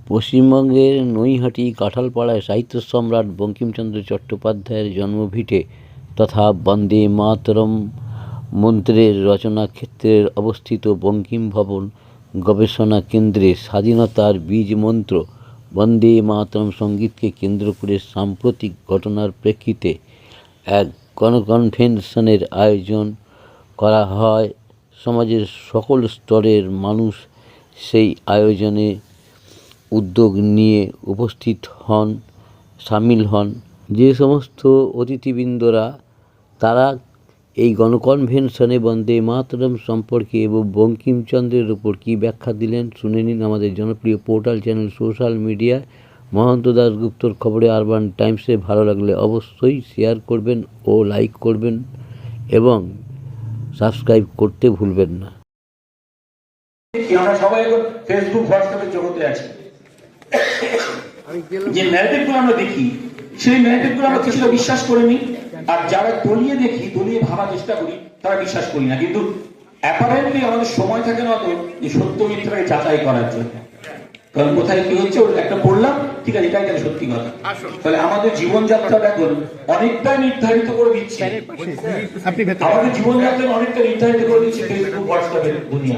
পশ্চিমবঙ্গের নৈহাটি কাঁঠালপাড়ায় সাহিত্য সম্রাট বঙ্কিমচন্দ্র চট্টোপাধ্যায়ের জন্মভিটে তথা বন্দে মাতরম মন্ত্রের রচনাক্ষেত্রে অবস্থিত বঙ্কিম ভবন গবেষণা কেন্দ্রে স্বাধীনতার বীজ মন্ত্র বন্দে মাতরম সঙ্গীতকে কেন্দ্র করে সাম্প্রতিক ঘটনার প্রেক্ষিতে এক গণকনভেনশনের আয়োজন করা হয়। সমাজের সকল স্তরের মানুষ সেই আয়োজনে উদ্যোগ নিয়ে উপস্থিত হন, সামিল হন। যে সমস্ত অতিথিবৃন্দরা তারা এই গণকনভেনশনে বন্দে মাতরম সম্পর্কে এবং বঙ্কিমচন্দ্রের উপর কী ব্যাখ্যা দিলেন শুনে নিন আমাদের জনপ্রিয় portal channel social media Mohanta দাশগুপ্তর খবরে আরবান টাইমসে। ভালো লাগলে অবশ্যই শেয়ার করবেন ও লাইক করবেন এবং সাবস্ক্রাইব করতে ভুলবেন না। আমরা সবাই এখন ফেসবুক হোয়াটসঅ্যাপের জগতে আছি। যে ন্যারেটিভগুলো আমরা দেখি সেই ন্যারেটিভগুলো আমরা কিছুটা বিশ্বাস করে নিই, আর যারা দলীয় দেখি, দলীয় ভাবার চেষ্টা করি, তারা বিশ্বাস করি না। কিন্তু অ্যাপারেন্টলি আমাদের সময় থাকে না তো যে সত্য মিথ্যাকে যাচাই করার জন্য। কারণ কোথায় কি হচ্ছে ওর একটা পড়লাম, ঠিক আছে এটাই তাহলে সত্যি কথা। তাহলে আমাদের জীবনযাত্রাটা এখন অনেকটাই নির্ধারিত করে দিচ্ছে, আমাদের জীবনযাত্রা অনেকটা নির্ধারিত করে দিচ্ছে ফেসবুক হোয়াটসঅ্যাপের দুনিয়া।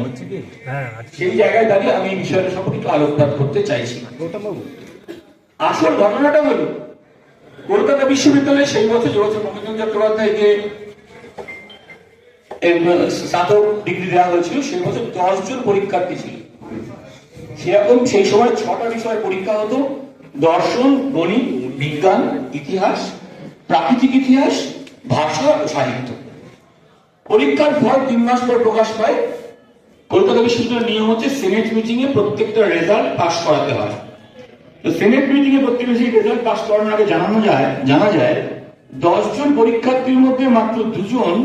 সেই জায়গায় দাঁড়িয়ে আমি এই বিষয়টা সম্পর্কে একটু আলোকপাত করতে চাইছি। আসল ঘটনাটা হলো কলকাতা বিশ্ববিদ্যালয়ে সেই বছর বঙ্কিমচন্দ্র চট্টোপাধ্যায়কে স্নাতক ডিগ্রি দেওয়া হয়েছিল। সেই বছর 10 জন পরীক্ষার্থী ছিল। সেরকম সেই সময় 6টা বিষয়ে পরীক্ষা হতো: দর্শন, গণিত, বিজ্ঞান, ইতিহাস, প্রাকৃতিক ইতিহাস, ভাষা ও সাহিত্য। পরীক্ষার ফল 3 মাস পর প্রকাশ পায়। কলকাতা বিশ্ববিদ্যালয়ের নিয়ম হচ্ছে সেনেট মিটিং এ প্রত্যেকটা রেজাল্ট পাস করাতে হয়। তো সেনেট মিটিং এ প্রত্যেকটা সেই রেজাল্ট পাস করানোর আগে জানা যায় 10 জন পরীক্ষার্থীর মধ্যে মাত্র 2 জন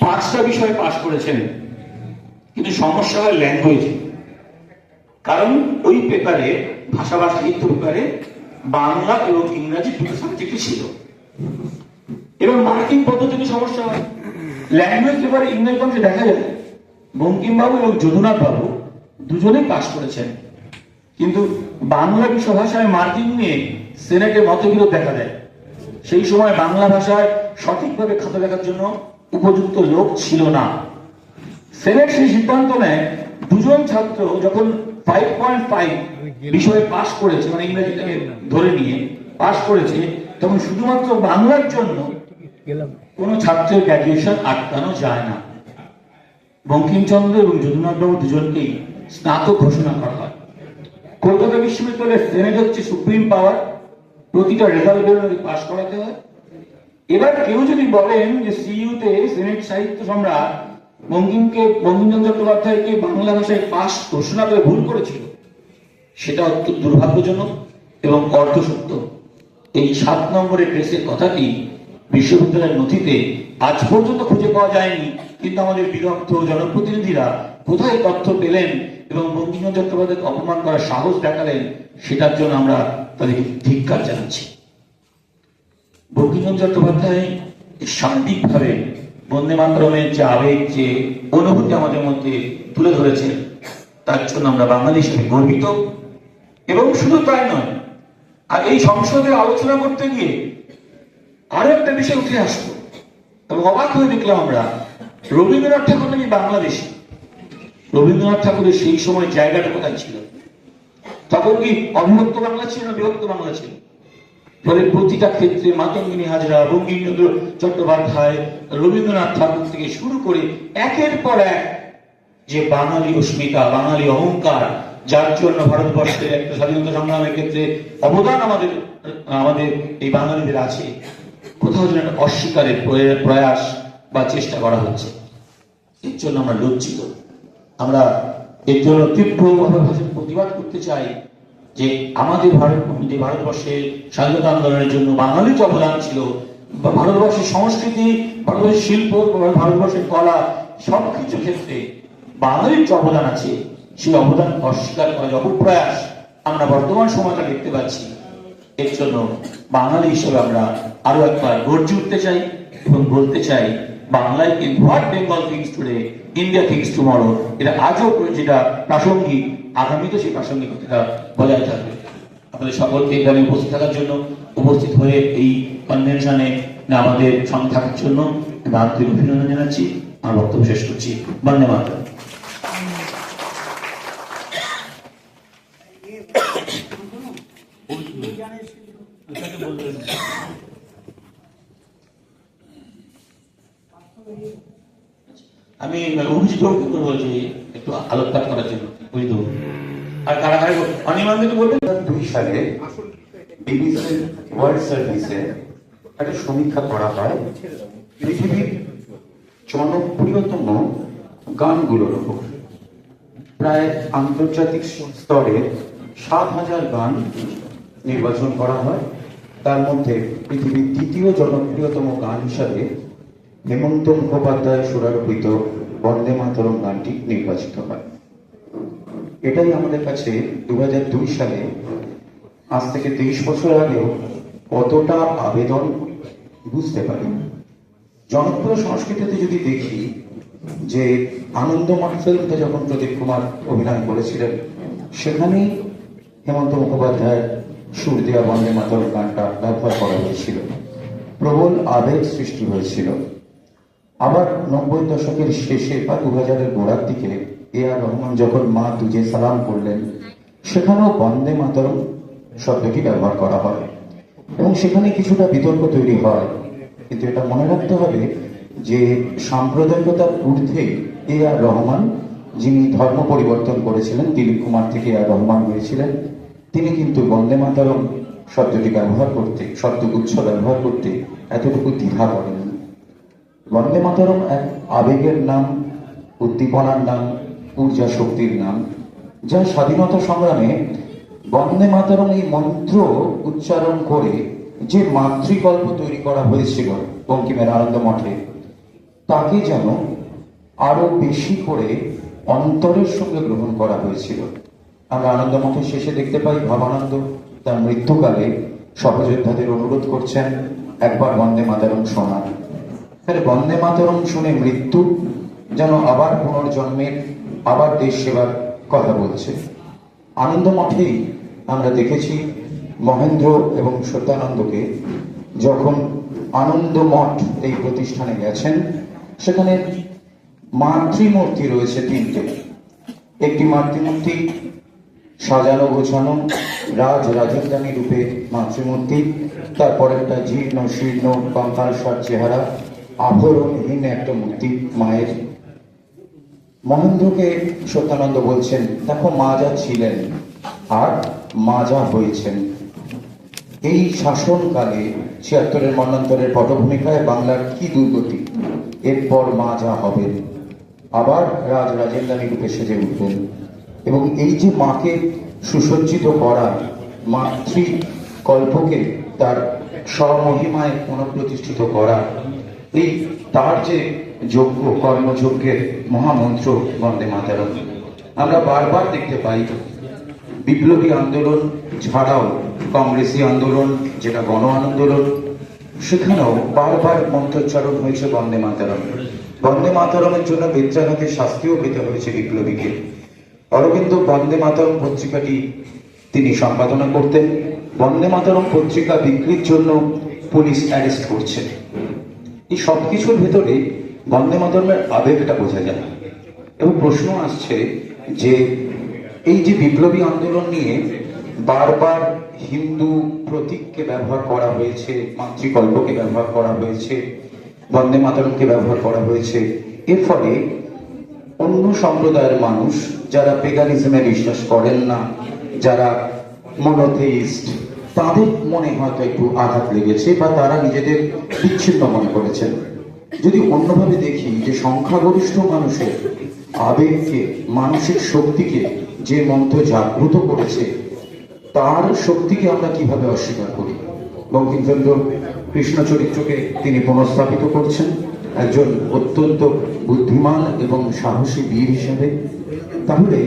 5টা বিষয় পাস করেছেন। কিন্তু সমস্যা হয় ল্যাঙ্গুয়েজে। কারণ ওই পেপারে, ভাষা বা সাহিত্য পেপারে বাংলা এবং ইংরাজি দুটো সাবজেক্টই ছিল। এবং মার্কিং পদ্ধতিতে সমস্যা হয়। ল্যাঙ্গুয়েজ পেপারে ইংরেজি অংশে দেখা যায় বঙ্কিমবাবু এবং যদুনাথ বাবু দুজনেই পাস করেছেন, কিন্তু বাংলা বিশ্ব ভাষায় মার্কিং নিয়ে সেনেটে মতবিরোধ দেখা দেয়। সেই সময় বাংলা ভাষায় সঠিকভাবে খাতা দেখার জন্য উপযুক্ত লোক ছিল না। সেনেট সেই সিদ্ধান্ত নেয় 2 জন ছাত্র যখন 5.5 বিষয়ে পাস করেছে, মানে ইংরেজিটাকে ধরে নিয়ে পাস করেছে, তখন শুধুমাত্র বাংলার জন্য কোন ছাত্রের গ্র্যাজুয়েশন আটকানো যায় না। বঙ্কিমচন্দ্র এবং যদুনাথ বাবু দুজনকেই স্নাতক ঘোষণা করা হয়। কলকাতা বিশ্ববিদ্যালয়ের সেনেট হচ্ছে সুপ্রিম পাওয়ার, প্রতিটা রেজাল্ট বেরোলে পাস করাতে হয়। এবার কেউ যদি বলেন যে সিইউতে সেনেট সাহিত্য সম্রাট বঙ্কিমচন্দ্র চট্টোপাধ্যায়কে বাংলা ভাষায় পাস ঘোষণা করে ভুল করেছিল, সেটা অত্যন্ত দুর্ভাগ্যজনক এবং অর্ধসত্য। এই 7 নম্বরের কেসের কথাটি বিশ্ববিদ্যালয়ের নথিতে আজ পর্যন্ত খুঁজে পাওয়া যায়নি। কিন্তু আমাদের বিরক্ত জনপ্রতিনিধিরা কোথায় তথ্য পেলেন এবং বঙ্কিমচন্দ্র চট্টোপাধ্যায়কে অপমান করার সাহস দেখালেন, সেটার জন্য আমরা তাদেরকে ধিক্কার জানাচ্ছি। বঙ্কিমচন্দ্র চট্টোপাধ্যায় সার্বিকভাবে বন্দে মাতরমের যে আবেগ, যে অনুভূতি আমাদের মধ্যে তুলে ধরেছেন, তার জন্য আমরা বাঙালি হিসেবে গর্বিত। এবং শুধু তাই নয়, আর এই সংসদে আলোচনা করতে গিয়ে আরো একটা বিষয় উঠে আসতো এবং অবাক হয়ে দেখলাম আমরা, রবীন্দ্রনাথ ঠাকুর নাকি বাংলাদেশি। রবীন্দ্রনাথ ঠাকুরের সেই সময় জায়গাটা কোথায় ছিল? তখন কি অবিভক্ত বাংলা ছিল না বিভক্ত বাংলা ছিল? ফলে প্রতিটা ক্ষেত্রে মাতঙ্গিনী হাজরা, বঙ্কিমচন্দ্র চট্টোপাধ্যায়, রবীন্দ্রনাথ ঠাকুর থেকে শুরু করে একের পর এক যে বাঙালি অস্মিতা, বাঙালি অহংকার, যার জন্য ভারতবর্ষের একটা স্বাধীনতা সংগ্রামের ক্ষেত্রে অবদান আমাদের এই বাঙালিদের আছে, কোথাও যেন একটা অস্বীকারের প্রয়াস বা চেষ্টা করা হচ্ছে। এর জন্য আমরা লজ্জিত। আমরা এর জন্য তীব্রভাবে প্রতিবাদ করতে চাই যে আমাদের ভারতবর্ষের স্বাধীনতা আন্দোলনের জন্য বাঙালির অবদান ছিল, বা ভারতবর্ষের সংস্কৃতি, ভারতবর্ষের শিল্প, ভারতবর্ষের কলা, সবকিছু ক্ষেত্রে বাঙালির যে অবদান আছে, সেই অবদান অস্বীকার করার অপপ্রয়াস আমরা বর্তমান সময়টা দেখতে পাচ্ছি। এর জন্য বাঙালি হিসেবে আমরা আরো একবার গর্জে উঠতে চাই এবং বলতে চাই বাংলায় কিন্তু what Bengal things today India things tomorrow, এটা আজও যেটা প্রাসঙ্গিক, আগামীতে সেই প্রাসঙ্গিকতা বজায় থাকবে। আপনাদের সকলকে এখানে উপস্থিত থাকার জন্য, উপস্থিত হয়ে এই কনভেনশনে আমাদের সঙ্গে থাকার জন্য আমি আন্তরিক অভিনন্দন জানাচ্ছি। আমার বক্তব্য শেষ করছি। বন্দে মাতরম। আমি অভিজিৎ করবো যে একটু আলোকপাত করার জন্য। অভিজিৎ আর কারাগারে অনির্বাণ কিছু বলবেন। 2002 সালে বিবিসি ওয়ার্ল্ড সার্ভিসে একটা সমীক্ষা করা হয় পৃথিবীর জনপ্রিয়তম গানগুলোর উপর। প্রায় আন্তর্জাতিক স্তরে 7,000 গান নির্বাচন করা হয়। তার মধ্যে পৃথিবীর দ্বিতীয় জনপ্রিয়তম গান হিসাবে হেমন্ত মুখোপাধ্যায় সুরারোপিত বন্দে মাতরম গানটি নির্বাচিত হয়। এটাই আমাদের কাছে 2002 সালে, আজ থেকে 23 বছর আগেও কতটা আবেদন বুঝতে পারি। জনপ্রিয় সংস্কৃতিতে যদি দেখি যে আনন্দ মহোৎসবতে যখন প্রদীপ কুমার অভিনয় করেছিলেন, সেখানেই হেমন্ত মুখোপাধ্যায়ের সুর দেওয়া বন্দে মাতরম গানটা ব্যবহার করা হয়েছিল। প্রবল আবেগ সৃষ্টি হয়েছিল। আবার 90 দশকের শেষে বা 2000-এর গোড়ার দিকে A.R. রহমান যখন মা তুজে সালাম করলেন, সেখানেও বন্দে মাতরম শব্দটি ব্যবহার করা হয় এবং সেখানে কিছুটা বিতর্ক তৈরি হয়। কিন্তু এটা মনে রাখতে হবে যে সাম্প্রদায়িকতার ঊর্ধ্বে A.R. রহমান, যিনি ধর্ম পরিবর্তন করেছিলেন, দিলীপ কুমার থেকে A.R. রহমান হয়েছিলেন, তিনি কিন্তু বন্দে মাতরম শব্দটি ব্যবহার করতে, শব্দগুচ্ছ ব্যবহার করতে এতটুকু দ্বিধা করেন। বন্দে মাতরম এক আবেগের নাম, উদ্দীপনার নাম, ঊর্জা শক্তির নাম, যা স্বাধীনতা সংগ্রামে বন্দে মাতরম এই মন্ত্র উচ্চারণ করে যে মাতৃকল্প তৈরি করা হয়েছিল বঙ্কিমের আনন্দ মঠে, তাকে যেন আরো বেশি করে অন্তরের সঙ্গে গ্রহণ করা হয়েছিল। আমরা আনন্দ মঠের শেষে দেখতে পাই ভাবানন্দ তার মৃত্যুকালে সহযোদ্ধাদের অনুরোধ করছেন একবার বন্দে মাতরম শোনান। তাহলে বন্দে মাতরম শুনে মৃত্যু যেন আবার পুনর্জন্মের, আবার দেশ সেবার কথা বলছে। আনন্দ মঠেই আমরা দেখেছি মহেন্দ্র এবং সত্যানন্দকে যখন আনন্দ মঠ এই প্রতিষ্ঠানে গেছেন, সেখানে মাতৃমূর্তি রয়েছে 3টে। একটি মাতৃমূর্তি সাজানো গোছানো রাজ রাজেন্দ্রানী রূপে মাতৃমূর্তি, তারপর একটা জীর্ণ শীর্ণ কঙ্কালসার চেহারা, আভরণহীন একটা মূর্তি মায়ের। মহেন্দ্রকে সত্যানন্দ বলছেন, দেখো মা যা ছিলেন আর মা যা হয়েছেন। এই শাসনকালে 76-এর মন্বন্তরের পটভূমিকায় বাংলার কি দুর্গতি, এরপর মা যা হবেন, আবার রাজ রাজেন্দ্রানী রূপে সেজে উঠবেন। এবং এই যে মাকে সুসজ্জিত করা, মাতৃকল্পকে তার স্বমহিমায় পুনঃপ্রতিষ্ঠিত করা, এই তার যে যজ্ঞ, কর্মযজ্ঞের মহামন্ত্র বন্দে মাতরম। আমরা বারবার দেখতে পাই বিপ্লবী আন্দোলন ছাড়াও কংগ্রেসী আন্দোলন, যেটা গণ আন্দোলন, সেখানেও বারবার মন্ত্রোচ্চারণ হয়েছে বন্দে মাতরম। বন্দে মাতরমের জন্য বেত্রাঘাতে শাস্তিও পেতে হয়েছে বিপ্লবীকে। অরবিন্দ বন্দে মাতরম পত্রিকাটি তিনি সম্পাদনা করতেন। বন্দে মাতরম পত্রিকা বিক্রির জন্য পুলিশ অ্যারেস্ট করছে। এই সবকিছুর ভেতরে বন্দে মাতরমের আবেগটা বোঝা যায়। এবং প্রশ্ন আসছে যে এই যে বিপ্লবী আন্দোলন নিয়ে বারবার হিন্দু প্রতীককে ব্যবহার করা হয়েছে, মাতৃকল্পকে ব্যবহার করা হয়েছে, বন্দে মাতরমকে ব্যবহার করা হয়েছে, এর ফলে অন্য সম্প্রদায়ের মানুষ যারা পেগানিজমে বিশ্বাস করেন না, যারা মনোথেইস্ট, তাদের মনে হয়তো একটু আঘাত লেগেছে বা তারা নিজেদের বিচ্ছিন্ন মনে করেছেন। যদি অন্যভাবে দেখি যে সংখ্যাগরিষ্ঠ মানুষের আবেগকে, মানসিক শক্তিকে যে মন্ত্র জাগ্রত করেছে, তার শক্তিকে আমরা কিভাবে অস্বীকার করি? বঙ্কিমচন্দ্র কৃষ্ণ চরিত্রকে তিনি পুনঃস্থাপিত করছেন একজন অত্যন্ত বুদ্ধিমান এবং সাহসী বীর হিসেবে। তাহলে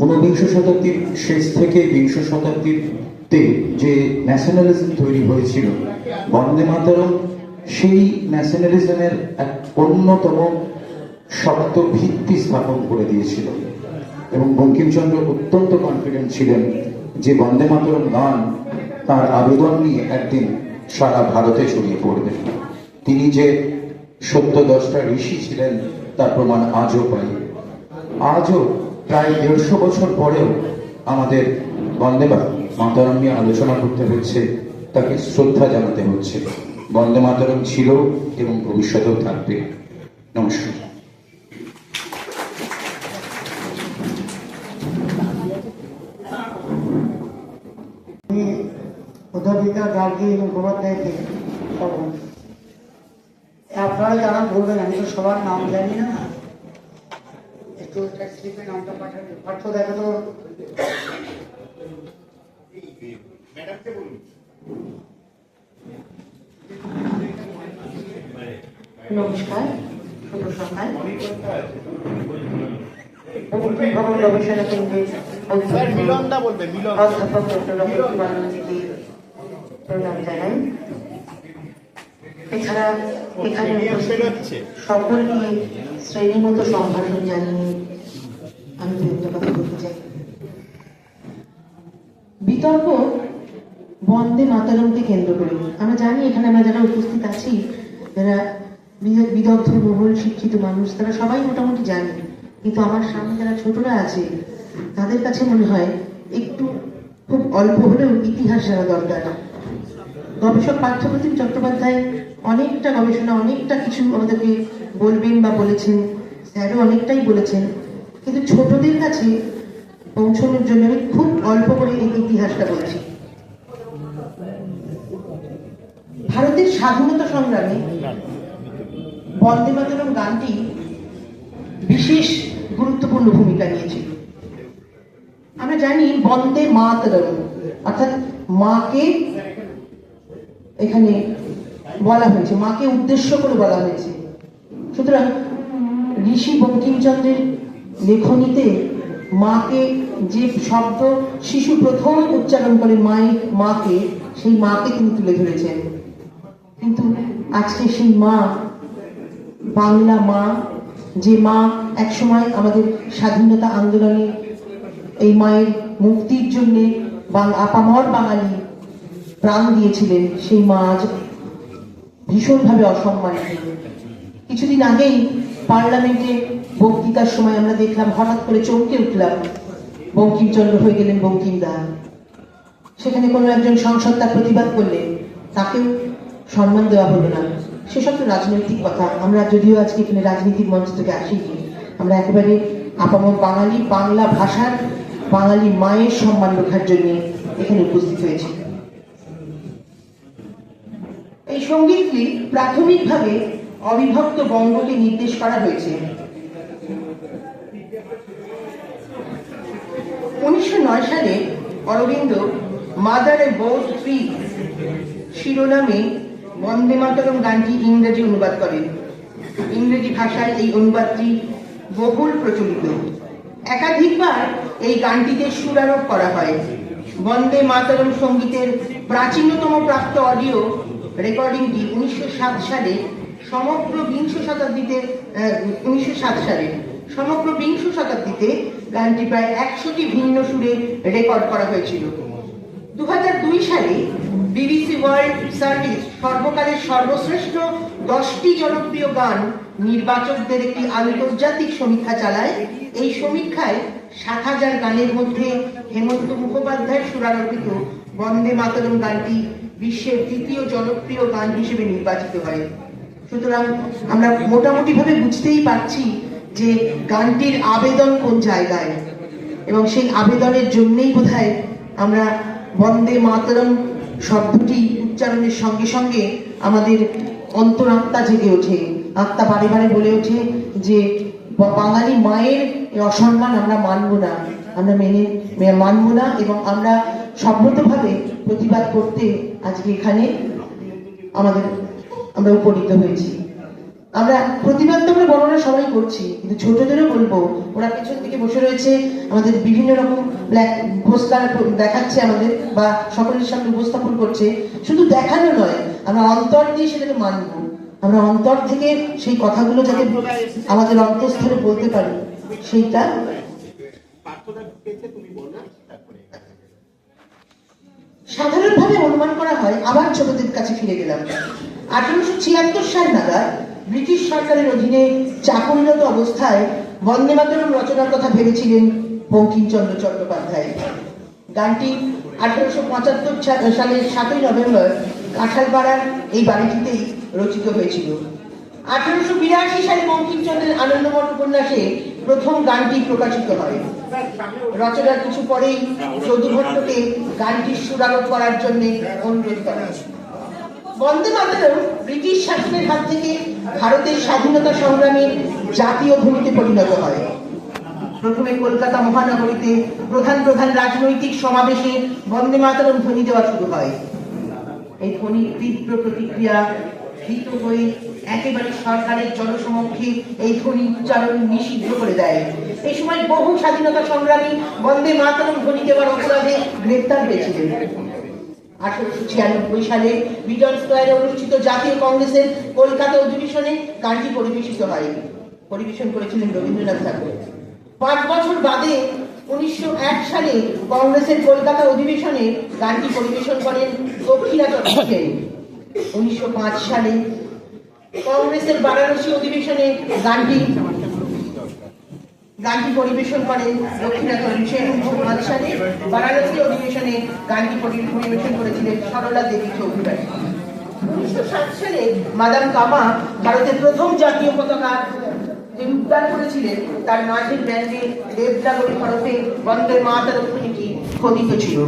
19বিংশ শতাব্দীর শেষ থেকে 20 শতাব্দীতে যে ন্যাশনালিজম তৈরি হয়েছিল, বন্দে মাতরম সেই ন্যাশনালিজমের এক অন্যতম শক্ত ভিত্তি স্থাপন করে দিয়েছিল। এবং বঙ্কিমচন্দ্র অত্যন্ত কনফিডেন্ট ছিলেন যে বন্দে মাতরম গান তার আবেদন নিয়ে একদিন সারা ভারতে ছড়িয়ে পড়বে। তিনি যে সত্য দশটা ঋষি ছিলেন তার প্রমাণ আজও পাই। আজও প্রায় 150 বছর পরেও আমাদের বন্দে মাতরম নিয়ে আলোচনা করতে হচ্ছে, তাকে শ্রদ্ধা জানাতে হচ্ছে। বন্দে মাতরম ছিল এবং ভবিষ্যতেও থাকবে। নমস্কার। অধ্যাপিকা গার্গী এবং মুখোপাধ্যায়কে আপনারা যারা বলবেন, আমি তো সবার নাম জানি না, একটু স্লিপে নামটা পাঠাবেন। পাঠ্য দেখো তো। নমস্কার, শুভ সকাল। ভবন গবেষণা কেন্দ্রের অধ্যাপক ডক্টর রবীন্দ্র ব্যানার্জিকে প্রণাম জানাই। এছাড়া এখানে সকলকে শ্রেণীমতো সম্ভাষণ জানিয়ে আমি একটা কথা বলতে চাই। বিতর্ক বন্দে মাতরমকে কেন্দ্র করে। আমরা জানি এখানে আমরা যারা উপস্থিত আছি, যারা বিদগ্ধ মহল শিক্ষিত মানুষ, তারা সবাই মোটামুটি জানে। কিন্তু আমার সামনে যারা ছোটরা আছে তাদের কাছে মনে হয় একটু খুব অল্প হলেও ইতিহাস জানা দরকার। গবেষক পার্থপ্রতিম চট্টোপাধ্যায় অনেকটা গবেষণা, অনেকটা কিছু আমাদেরকে বলবেন বা বলেছেন, স্যারও অনেকটাই বলেছেন। কিন্তু ছোটদের কাছে পৌঁছানোর জন্য আমি খুব অল্প করে এই ইতিহাসটা বলছি। ভারতের স্বাধীনতা সংগ্রামে বন্দে মাতরম গানটি বিশেষ গুরুত্বপূর্ণ ভূমিকা নিয়েছিল। আমরা জানি বন্দে মাতরম অর্থাৎ মাকে এখানে বলা হয়েছে, মাকে উদ্দেশ্য করে বলা হয়েছে। সুতরাং ঋষি বঙ্কিমচন্দ্রের লেখনীতে মাকে যে শব্দ শিশু প্রথম উচ্চারণ করে মাকে, সেই মাকে তিনি তুলে ধরেছেন। কিন্তু আজকে সেই মা, বাংলা মা, যে মা একসময় আমাদের স্বাধীনতা আন্দোলনে এই মায়ের মুক্তির জন্যে আপামর বাঙালি প্রাণ দিয়েছিলেন, সেই মা আজ ভীষণভাবে অসম্মানিত। কিছুদিন আগেই পার্লামেন্টে বক্তৃতার সময় আমরা দেখলাম, হঠাৎ করে চমকে উঠলাম, বঙ্কিমচন্দ্র হয়ে গেলেন বঙ্কিমদা। সেখানে কোনো একজন সাংসদ তার প্রতিবাদ করলেন, তাকেও সম্মান দেওয়া হলো না। সেসব তো রাজনৈতিক কথা। আমরা যদিও আজকে এখানে রাজনীতির মঞ্চ থেকে আসিনি, আমরা একেবারে আপামর বাঙালি, বাংলা ভাষার বাঙালি মায়ের সম্মান রক্ষার জন্য এখানে উপস্থিত হয়েছি। এই সঙ্গীতটি প্রাথমিকভাবে অবিভক্ত বঙ্গকে নির্দেশ করা হয়েছে। 1909 সালে অরবিন্দ মাদার এ বোর্ড ট্রি শিরোনামে বন্দে মাতরম গানটি ইংরেজি অনুবাদ করেন। ইংরেজি ভাষায় এই অনুবাদটি বহুল প্রচলিত। একাধিকবার এই গানটিতে সুরারোপ করা হয়। বন্দে মাতরম সঙ্গীতের প্রাচীনতম প্রাপ্ত অডিও রেকর্ডিংটি 1907 সালে সমগ্র বিংশ শতাব্দীতে গানটি প্রায় 100টি ভিন্ন সুরে রেকর্ড করা হয়েছিল। 2002 সালে বিবিসি ওয়ার্ল্ড সার্ভিস সর্বকালের সর্বশ্রেষ্ঠ 10টি জনপ্রিয় গান নির্বাচকদের একটি আন্তর্জাতিক সমীক্ষা চালায়। এই সমীক্ষায় 7,000 গানের মধ্যে হেমন্ত মুখোপাধ্যায়ের সুরারোপিত বন্দে মাতরম গানটি বিশ্বের দ্বিতীয় জনপ্রিয় গান হিসেবে নির্বাচিত হয়। সুতরাং আমরা মোটামুটি ভাবে বুঝতেই পারছি যে গানটির আবেদন কোন জায়গায়, এবং সেই আবেদনের জন্যই বোধহয় আমরা বন্দে মাতরম শব্দটি উচ্চারণের সঙ্গে সঙ্গে আমাদের অন্তরাত্মা জেগে ওঠে, আত্মা বারে বারে বলে ওঠে যে বাঙালি মায়ের অসম্মান আমরা মানব না, আমরা মানব না, এবং আমরা সম্মতভাবে প্রতিবাদ করতে আজকে এখানে আমরা উপনীত হয়েছি। আমরা প্রতিবাদ তো আমরা বড়রা সবাই করছি, কিন্তু ছোটদেরও বলবো, ওরা পেছন দিকে বসে রয়েছে, আমাদের বিভিন্ন রকম পোস্টার দেখাচ্ছে আমাদের বা সকলের সামনে উপস্থাপন করছে। শুধু দেখানো নয়, আমরা অন্তর দিয়ে সেটাকে মানব, আমরা অন্তর থেকে সেই কথাগুলো যাতে আমাদের অন্তঃস্থলে বলতে পারি, সেইটা সাধারণভাবে অনুমান করা হয়। আবার ছোটদের কাছে ফিরে গেলাম। 1876 সাল নাগাদ ব্রিটিশ সরকারের অধীনে চাকরিরত অবস্থায় বন্দে মাতরম রচনার কথা ভেবেছিলেন বঙ্কিমচন্দ্র চট্টোপাধ্যায়। গানটি 1875 সালের 7ই নভেম্বর কাঁঠালপাড়ার এই বাড়িটিতেই রচিত হয়েছিল। 1882 সালে বঙ্কিমচন্দ্রের আনন্দমঠ উপন্যাসে প্রথম গানটি প্রকাশিত হয়। রচনার কিছু পরেই যদু ভট্টকে গানটির সুরারোপ করার জন্য অনুরোধ করা হয়। বন্দে মাতরম ব্রিটিশ শাসনের হাত থেকে ভারতের স্বাধীনতা সংগ্রামের জাতীয় ধ্বনিতে পরিণত হয়। প্রথমে কলকাতা মহানগরীতে প্রধান প্রধান রাজনৈতিক সমাবেশে বন্দে মাতরম ধ্বনি দেওয়া শুরু হয়। এই ধ্বনির তীব্র প্রতিক্রিয়া ভীত হয়ে একেবারে সরকারের জনসমক্ষে এই ধ্বনি উচ্চারণ নিষিদ্ধ করে দেয়। এই সময় বহু স্বাধীনতা সংগ্রামী বন্দে মাতরম ধ্বনি দেওয়ার অপরাধে গ্রেপ্তার হয়েছিলেন। 1896 সালে বিজন স্কোয়ারে অনুষ্ঠিত জাতীয় কংগ্রেসের কলকাতা অধিবেশনে গানটি পরিবেশিত হয়। পরিবেশন করেছিলেন রবীন্দ্রনাথ ঠাকুর। 5 বছর বাদে 1901 সালে কংগ্রেসের কলকাতা অধিবেশনে গানটি পরিবেশন করেন দক্ষিণাচন্দ্র সেন। 1905 সালে কংগ্রেসের বারাণসী অধিবেশনে গানটি পরিবেশন করেন দক্ষিণাচন্দ্র সেন। 1905 সালে বারাণসী অধিবেশনে গানটি পরিবেশন করেছিলেন সরলা দেবী চৌধুরী। 1907 সালে মাদাম কামা ভারতের প্রথম জাতীয় পতাকা যিনি উদ্ধার করেছিলেন তার মাঝের ব্যান্ডে দেবনাগরী হরফে বন্দে মাতরম ধ্বনিটি খোদিত ছিল।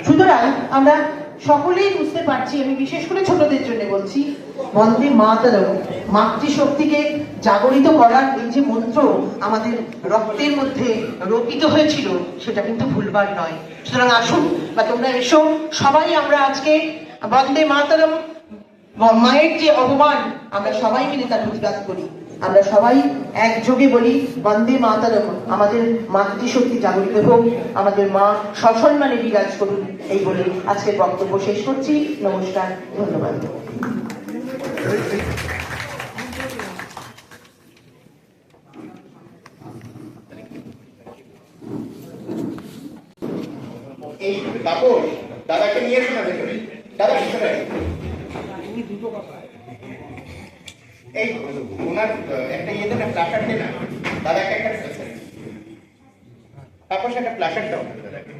সুতরাং আমরা সকলেই বুঝতে পারছি, আমি বিশেষ করে ছোটদের জন্য বলছি, বন্দে মাতরম মাতৃশক্তিকে জাগরিত করার এই যে মন্ত্র আমাদের রক্তের মধ্যে রোপিত হয়েছিল সেটা কিন্তু ভুলবার নয়। সুতরাং আসুন বা তোমরা এসো, সবাই আমরা আজকে বন্দে মাতরম মায়ের যে অপমান আমরা সবাই মিলে তার প্রতিবাদ করি। আমরা সবাই একযোগে বলি বন্দে মাতরম, আমাদের মাতৃশক্তি জাগরিত হোক, আমাদের মা সসম্মানে বিরাজ করুন, এই বলে আজকের বক্তব্য শেষ করছি। নমস্কার, ধন্যবাদ। এই তাপস দাদাকে নিয়ে এসো না ভেতরে। দাদা ভেতরে এই ওনার একটা ইয়ে দেন, প্লাকার্ড দেন না দাদাকে, একটা তাপস একটা প্লাকার্ড দাও দাদাকে।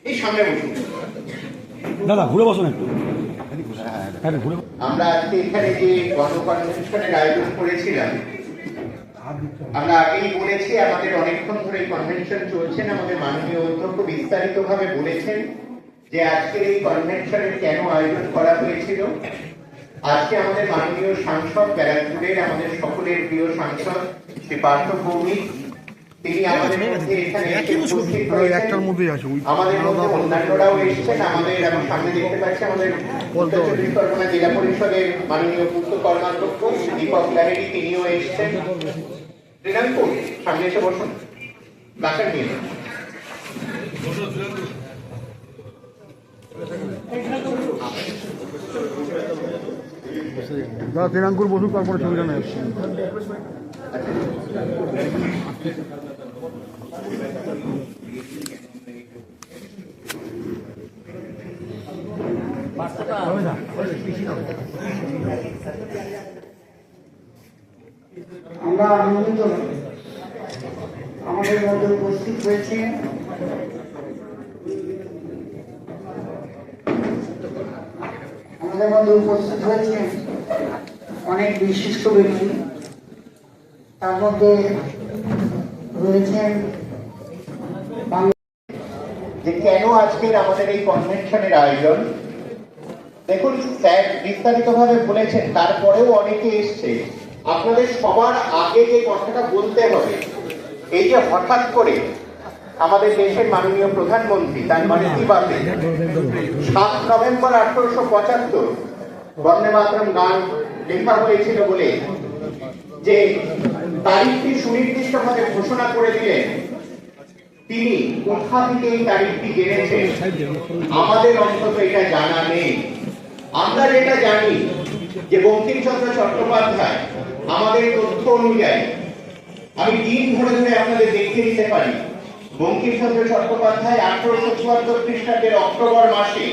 এই সামনে বসুন দাদা, ঘুরে বসুন একটু। আমরা আজকে এখানে যে গণকনভেনশনের আয়োজন করেছিলাম, আমরা আগেই বলেছি আমাদের অনেকক্ষণ ধরে কনভেনশন চলছেন। আমাদের মাননীয় অধ্যক্ষ বিস্তারিত ভাবে বলেছেন যে আজকের এই কনভেনশনের কেন আয়োজন করা হয়েছিল। আজকে আমাদের মাননীয় সাংসদ ব্যারাকপুরের আমাদের সকলের প্রিয় সাংসদ শ্রী পার্থ ভৌমিক, তিনি আমাদের মধ্যে এখানে উপস্থিত হয়েছেন। আমাদের মধ্যে অন্যান্যরাও এসেছেন। আমাদের আমি সামনে দেখতে পাচ্ছি আমাদের উত্তর চব্বিশ পরগনা জেলা পরিষদের মাননীয় পূর্ত কর্মাধ্যক্ষ শ্রী দীপক লাহিড়ী, তিনিও এসেছেন। শ্রীরামপুর সামনে এসে বসুন, প্লাকার্ড নিয়ে নেন। দাদা শ্রীরামপুর বসুন, তারপরে ছবিটা নেই। আমরা আনন্দিত আমাদের মধ্যে উপস্থিত হয়েছে অনেক বিশিষ্ট ব্যক্তি। তার মধ্যে রয়েছেন যে কেন আজকের আমাদের এই কনভেনশনের আয়োজন। দেখুন স্যার বিস্তারিত ভাবে বলেছেন, তারপরেও অনেকে এসছে। আপনাদের সবার আগে যে কথাটা বলতে হবে, এই যে হঠাৎ করে আমাদের দেশের মাননীয় প্রধানমন্ত্রী তার মন কি বাতে 7 নভেম্বর 1875 বন্দে মাতরম গান লেখা হয়েছিল বলে যে তারিখটি সুনির্দিষ্টভাবে ঘোষণা করে দিলেন, তিনি কোথা থেকে এই তারিখটি জেনেছেন আমাদের অন্তত এটা জানা নেই। আমরা যেটা জানি যে বঙ্কিমচন্দ্র চট্টোপাধ্যায় আমাদের তথ্য অনুযায়ী, আমি দিন ধরে ধরে আপনাদের দেখিয়ে দিতে পারি, বঙ্কিমচন্দ্র চট্টোপাধ্যায় 1874 খ্রিস্টাব্দের অক্টোবর মাসে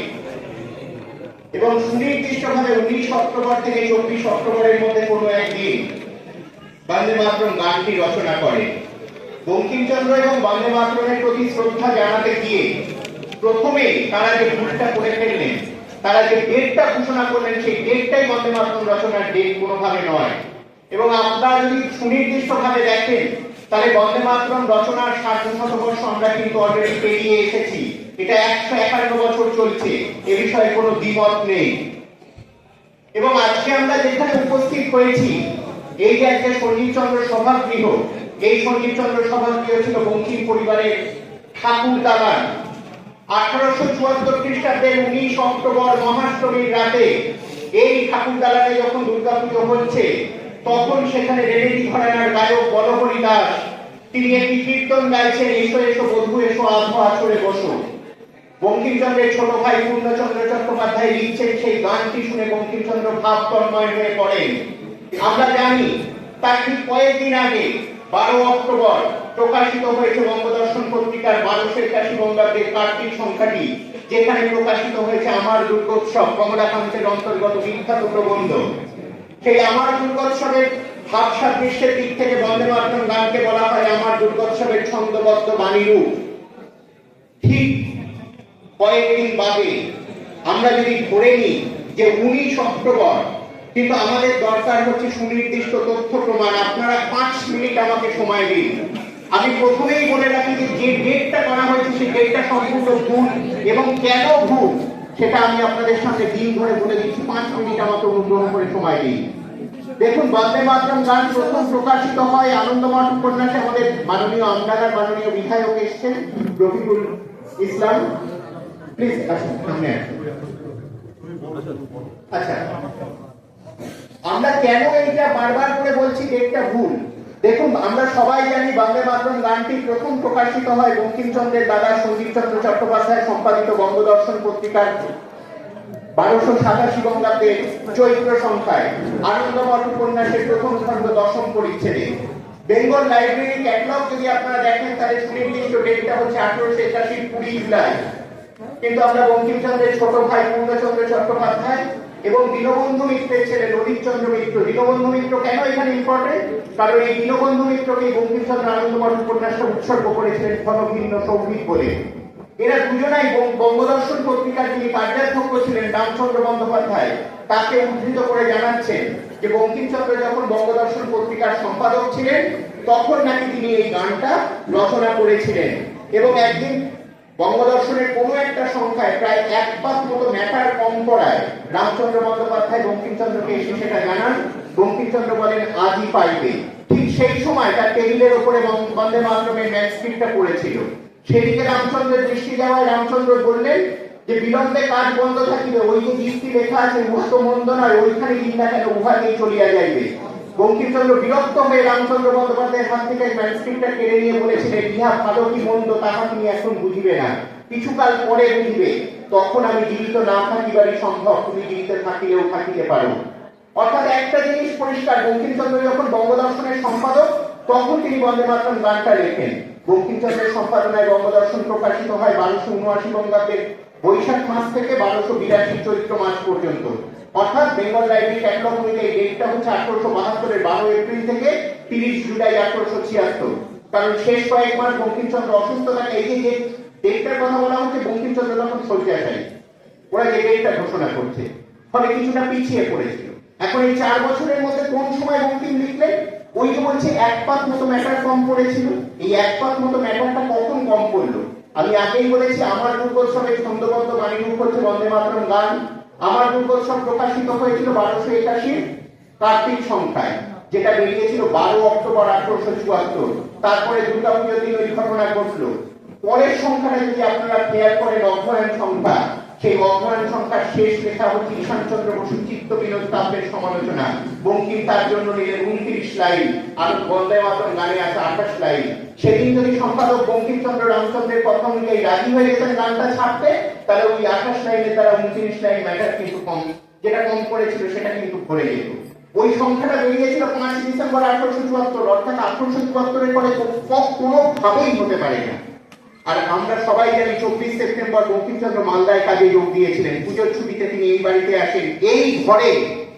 এবং সুনির্দিষ্টভাবে 19 অক্টোবর থেকে 24 অক্টোবরের মধ্যে কোনো একদিন বন্দে মাতরম গানটি রচনা করেন। বঙ্কিমচন্দ্র এবং বন্দে মাতরমের প্রতি শ্রদ্ধা জানাতে গিয়ে প্রথমে তারা যে ভুলটা করে ফেললেন, তারা যে ডেটটা ঘোষণা করলেন, সেই ডেটটাই বন্দে মাতরম রচনার ডেট কোনোভাবে নয়। এবং আপনারা যদি সুনির্দিষ্টভাবে দেখেন, তাহলে বন্দে মাতরম রচনার 60 বর্ষ আমরা কিন্তু অলরেডি পেরিয়ে এসেছি। এটা 151 বছর চলছে, এ বিষয়ে কোনো দ্বিমত নেই। এবং আজকে আমরা যেখানে উপস্থিত হয়েছি, এই যে আজকে সঞ্জীবচন্দ্র সভাগৃহ, এই সঞ্জীবচন্দ্র সভাগৃহ ছিল বঙ্কিম পরিবারের ঠাকুর দালান। 1874 খ্রিস্টাব্দের 19 অক্টোবর মহাষ্টমীর রাতে এই ঠাকুর দালানে যখন দুর্গাপুজো হচ্ছে, তখন সেখানে রেমেডি ঘরানার গায়ক বলহরি দাস তিনি একটি কীর্তন গাইছেন, এসো এসো বধূ এসো আধো আছড়ে বসো। বঙ্কিমচন্দ্রের ছোট ভাই পূর্ণচন্দ্র চট্টোপাধ্যায় লিখছেন সেই গানটি শুনে বঙ্কিমচন্দ্র ভাবতন্ময় হয়ে পড়েন। আমরা জানি তার ঠিক কয়েকদিন আগে 12 অক্টোবর প্রকাশিত হয়েছে বঙ্গদর্শন পত্রিকার 1281 বঙ্গাব্দের কার্তিক সংখ্যাটি, যেখানে প্রকাশিত হয়েছে আমার দুর্গোৎসব, কমলাকান্তের অন্তর্গত বিখ্যাত প্রবন্ধ। সেই আমার দুর্গোৎসবের ভাবসাদৃশ্যের দিক থেকে বন্দে মাতরম গানকে বলা হয় আমার দুর্গোৎসবের ছন্দবদ্ধ বাণীরূপ। ঠিক কয়েকদিন বাদে আমরা যদি ধরে নিই যে 19 অক্টোবর, কিন্তু আমাদের দরকার হচ্ছে সুনির্দিষ্ট তথ্য প্রমাণ। আপনারা 5 মিনিট আমাকে সময় দিন। আমি প্রথমেই বলে রাখি যে ডেটটা করা হয়েছে সেই ডেটটা সম্পূর্ণ ভুল, এবং কেন ভুল সেটা আমি আপনাদের সামনে দিন ধরে বলে দিচ্ছি। 5 মিনিট আমাকে অনুগ্রহ করে সময় দিন। দেখুন, বন্দে মাতরম গান প্রথম প্রকাশিত হয় আনন্দমঠ উপন্যাসে। আমাদের মাননীয় আমডাঙ্গার মাননীয় বিধায়ক এসেছেন রফিকুল ইসলাম, প্লিজ আসুন সামনে আসুন। আচ্ছা, আমরা কেন এইটা বারবার করে বলছি ডেটটা ভুল? দেখুন, আমরা সবাই জানি বন্দে মাতরম গানটি প্রথম প্রকাশিত হয় বঙ্কিমচন্দ্রের দাদা সঞ্জীবচন্দ্র চট্টোপাধ্যায় সম্পাদিত বঙ্গদর্শন পত্রিকার 1287 বঙ্গাব্দের চৈত্র সংখ্যায় আনন্দমঠ উপন্যাসের প্রথম খণ্ড 10ম পরিচ্ছেদে। বেঙ্গল লাইব্রেরি ক্যাটালগ যদি আপনারা দেখেন, তাহলে সুনির্দিষ্ট ডেটটা হচ্ছে 1881 20 জুলাই। কিন্তু আমরা বঙ্কিমচন্দ্রের ছোট ভাই পূর্ণচন্দ্র চট্টোপাধ্যায় এবং দীনবন্ধু মিত্রের ছেলে ললিতচন্দ্র মিত্র, দীনবন্ধু মিত্র কেন এখানে ইম্পর্টেন্ট? কারণ এই দীনবন্ধু মিত্রকে বঙ্কিমচন্দ্র আনন্দমঠ উপন্যাসটা উৎসর্গ করেছিলেন ঘনভিন্ন সৌভিক বলে। এরা দুজনাই বঙ্গদর্শন পত্রিকার যিনি কার্যাধ্যক্ষ ছিলেন রামচন্দ্র বন্দ্যোপাধ্যায়, তাকে উদ্ধৃত করে জানাচ্ছেন যে বঙ্কিমচন্দ্র যখন বঙ্গদর্শন পত্রিকার সম্পাদক ছিলেন, তখন নাকি তিনি এই গানটা রচনা করেছিলেন। এবং একদিন বঙ্গদর্শনের কোনো একটা সংখ্যায় প্রায় 1 পাত মতো ম্যাটার কম করায় রামচন্দ্র বন্দ্যোপাধ্যায় বঙ্কিমচন্দ্রকে এসে সেটা জানান। বঙ্কিমচন্দ্র বলেন আজই পাইবে। ঠিক সেই সময় তার টেবিলের উপরে বন্দে মাতরমের ম্যানুস্ক্রিপ্টটা পড়েছিল। সেদিকে রামচন্দ্রের দৃষ্টি যাওয়ায় রামচন্দ্র বললেন যে বিলম্বে কাজ বন্ধ থাকিবে, ওই যে দৃষ্টি লেখা আছে মুক্ত মন্দ নয়, ওইখানে লিখা কেন উহাতেই চলিয়া যাইবে। বঙ্কিমচন্দ্র বিরক্ত হয়ে রামচন্দ্র বন্দ্যোপাধ্যায়ের হাত থেকে ম্যানুস্ক্রিপ্টটা কেড়ে নিয়ে বলেছিলেন, ইহা ভালো কি মন্দ তাহা তুমি এখন বুঝিবে না, কিছুকাল পরে বুঝিবে, তখন আমি জীবিত না থাকিবারই সম্ভব, তুমি জীবিত থাকিলেও থাকিতে পারো। অর্থাৎ একটা জিনিস পরিষ্কার, বঙ্কিমচন্দ্র যখন বঙ্গদর্শনের সম্পাদক, তখন তিনি বন্দে মাতরম গানটা লেখেন। বঙ্কিমচন্দ্রের সম্পাদনায় বঙ্গদর্শন প্রকাশিত হয় 1279 বঙ্গাব্দের বৈশাখ মাস থেকে 1282 চৈত্র মাস পর্যন্ত। অর্থাৎ বেঙ্গল লাইব্রেরি ক্যাটালগ অনুযায়ী ডেটটা হচ্ছে 1872-এর 12 এপ্রিল থেকে 30 জুলাই 1876। কারণ শেষ কয়েক মাস বঙ্কিমচন্দ্র অসুস্থ থাকে। এই যে ডেটটার কথা বলা হচ্ছে, বঙ্কিমচন্দ্র তখন শয্যাশায়ী, ওরা যে ডেটটা ঘোষণা করছে, ফলে কিছুটা পিছিয়ে পড়েছিল। এখন এই 4 বছরের মধ্যে কোন সময় বঙ্কিম লিখলেন? ওই যে বলছে 1 পাত মতো ম্যাটার কম পড়েছিল। এই 1 পাত মতো ম্যাটারটা কখন কম পড়লো? আমি আগেই বলেছি আমার দুর্গোৎসবের ছন্দবদ্ধ বাণীরূপ হচ্ছে বন্দে মাতরম গান। আমার দুর্গোৎসব প্রকাশিত হয়েছিল 1281 কার্তিক সংখ্যায়, যেটা বেরিয়েছিল 12 অক্টোবর 1874। তারপরে দুর্গাপুজোর দিন ওই ঘটনা ঘটলো। পরের সংখ্যাটা যদি আপনারা খেয়াল করেন, অগ্রহায়ণ সংখ্যা, সেই অগ্রহায়ণ সংখ্যার শেষ লেখা হচ্ছে ঈশানচন্দ্র বসুর চিত্ত বিনোদ কাব্যের সমালোচনা। বঙ্কিম তার জন্য নিলেন 29 লাইন, আর বন্দে মাতরম গানে আছে 28 লাইন। সেদিন যদি সম্পাদক বঙ্কিমচন্দ্র রামচন্দ্রের কথা অনুযায়ী রাজি হয়ে যেতেন গানটা ছাপতে, তাহলে ওই 28 লাইনের দ্বারা 29 লাইন ম্যাটার কিন্তু যেটা কম পড়েছিল সেটা কিন্তু ভরে যেত। ওই সংখ্যাটা বেরিয়েছিল 5 ডিসেম্বর 1874, অর্থাৎ 1874-এর পরে কোনোভাবেই হতে পারে না। আর আমরা সবাই জানি 24 সেপ্টেম্বর বঙ্কিমচন্দ্র মালদায় কাজে যোগ দিয়েছিলেন। পুজোর ছুটিতে তিনি এই বাড়িতে আসেন, এই ঘরে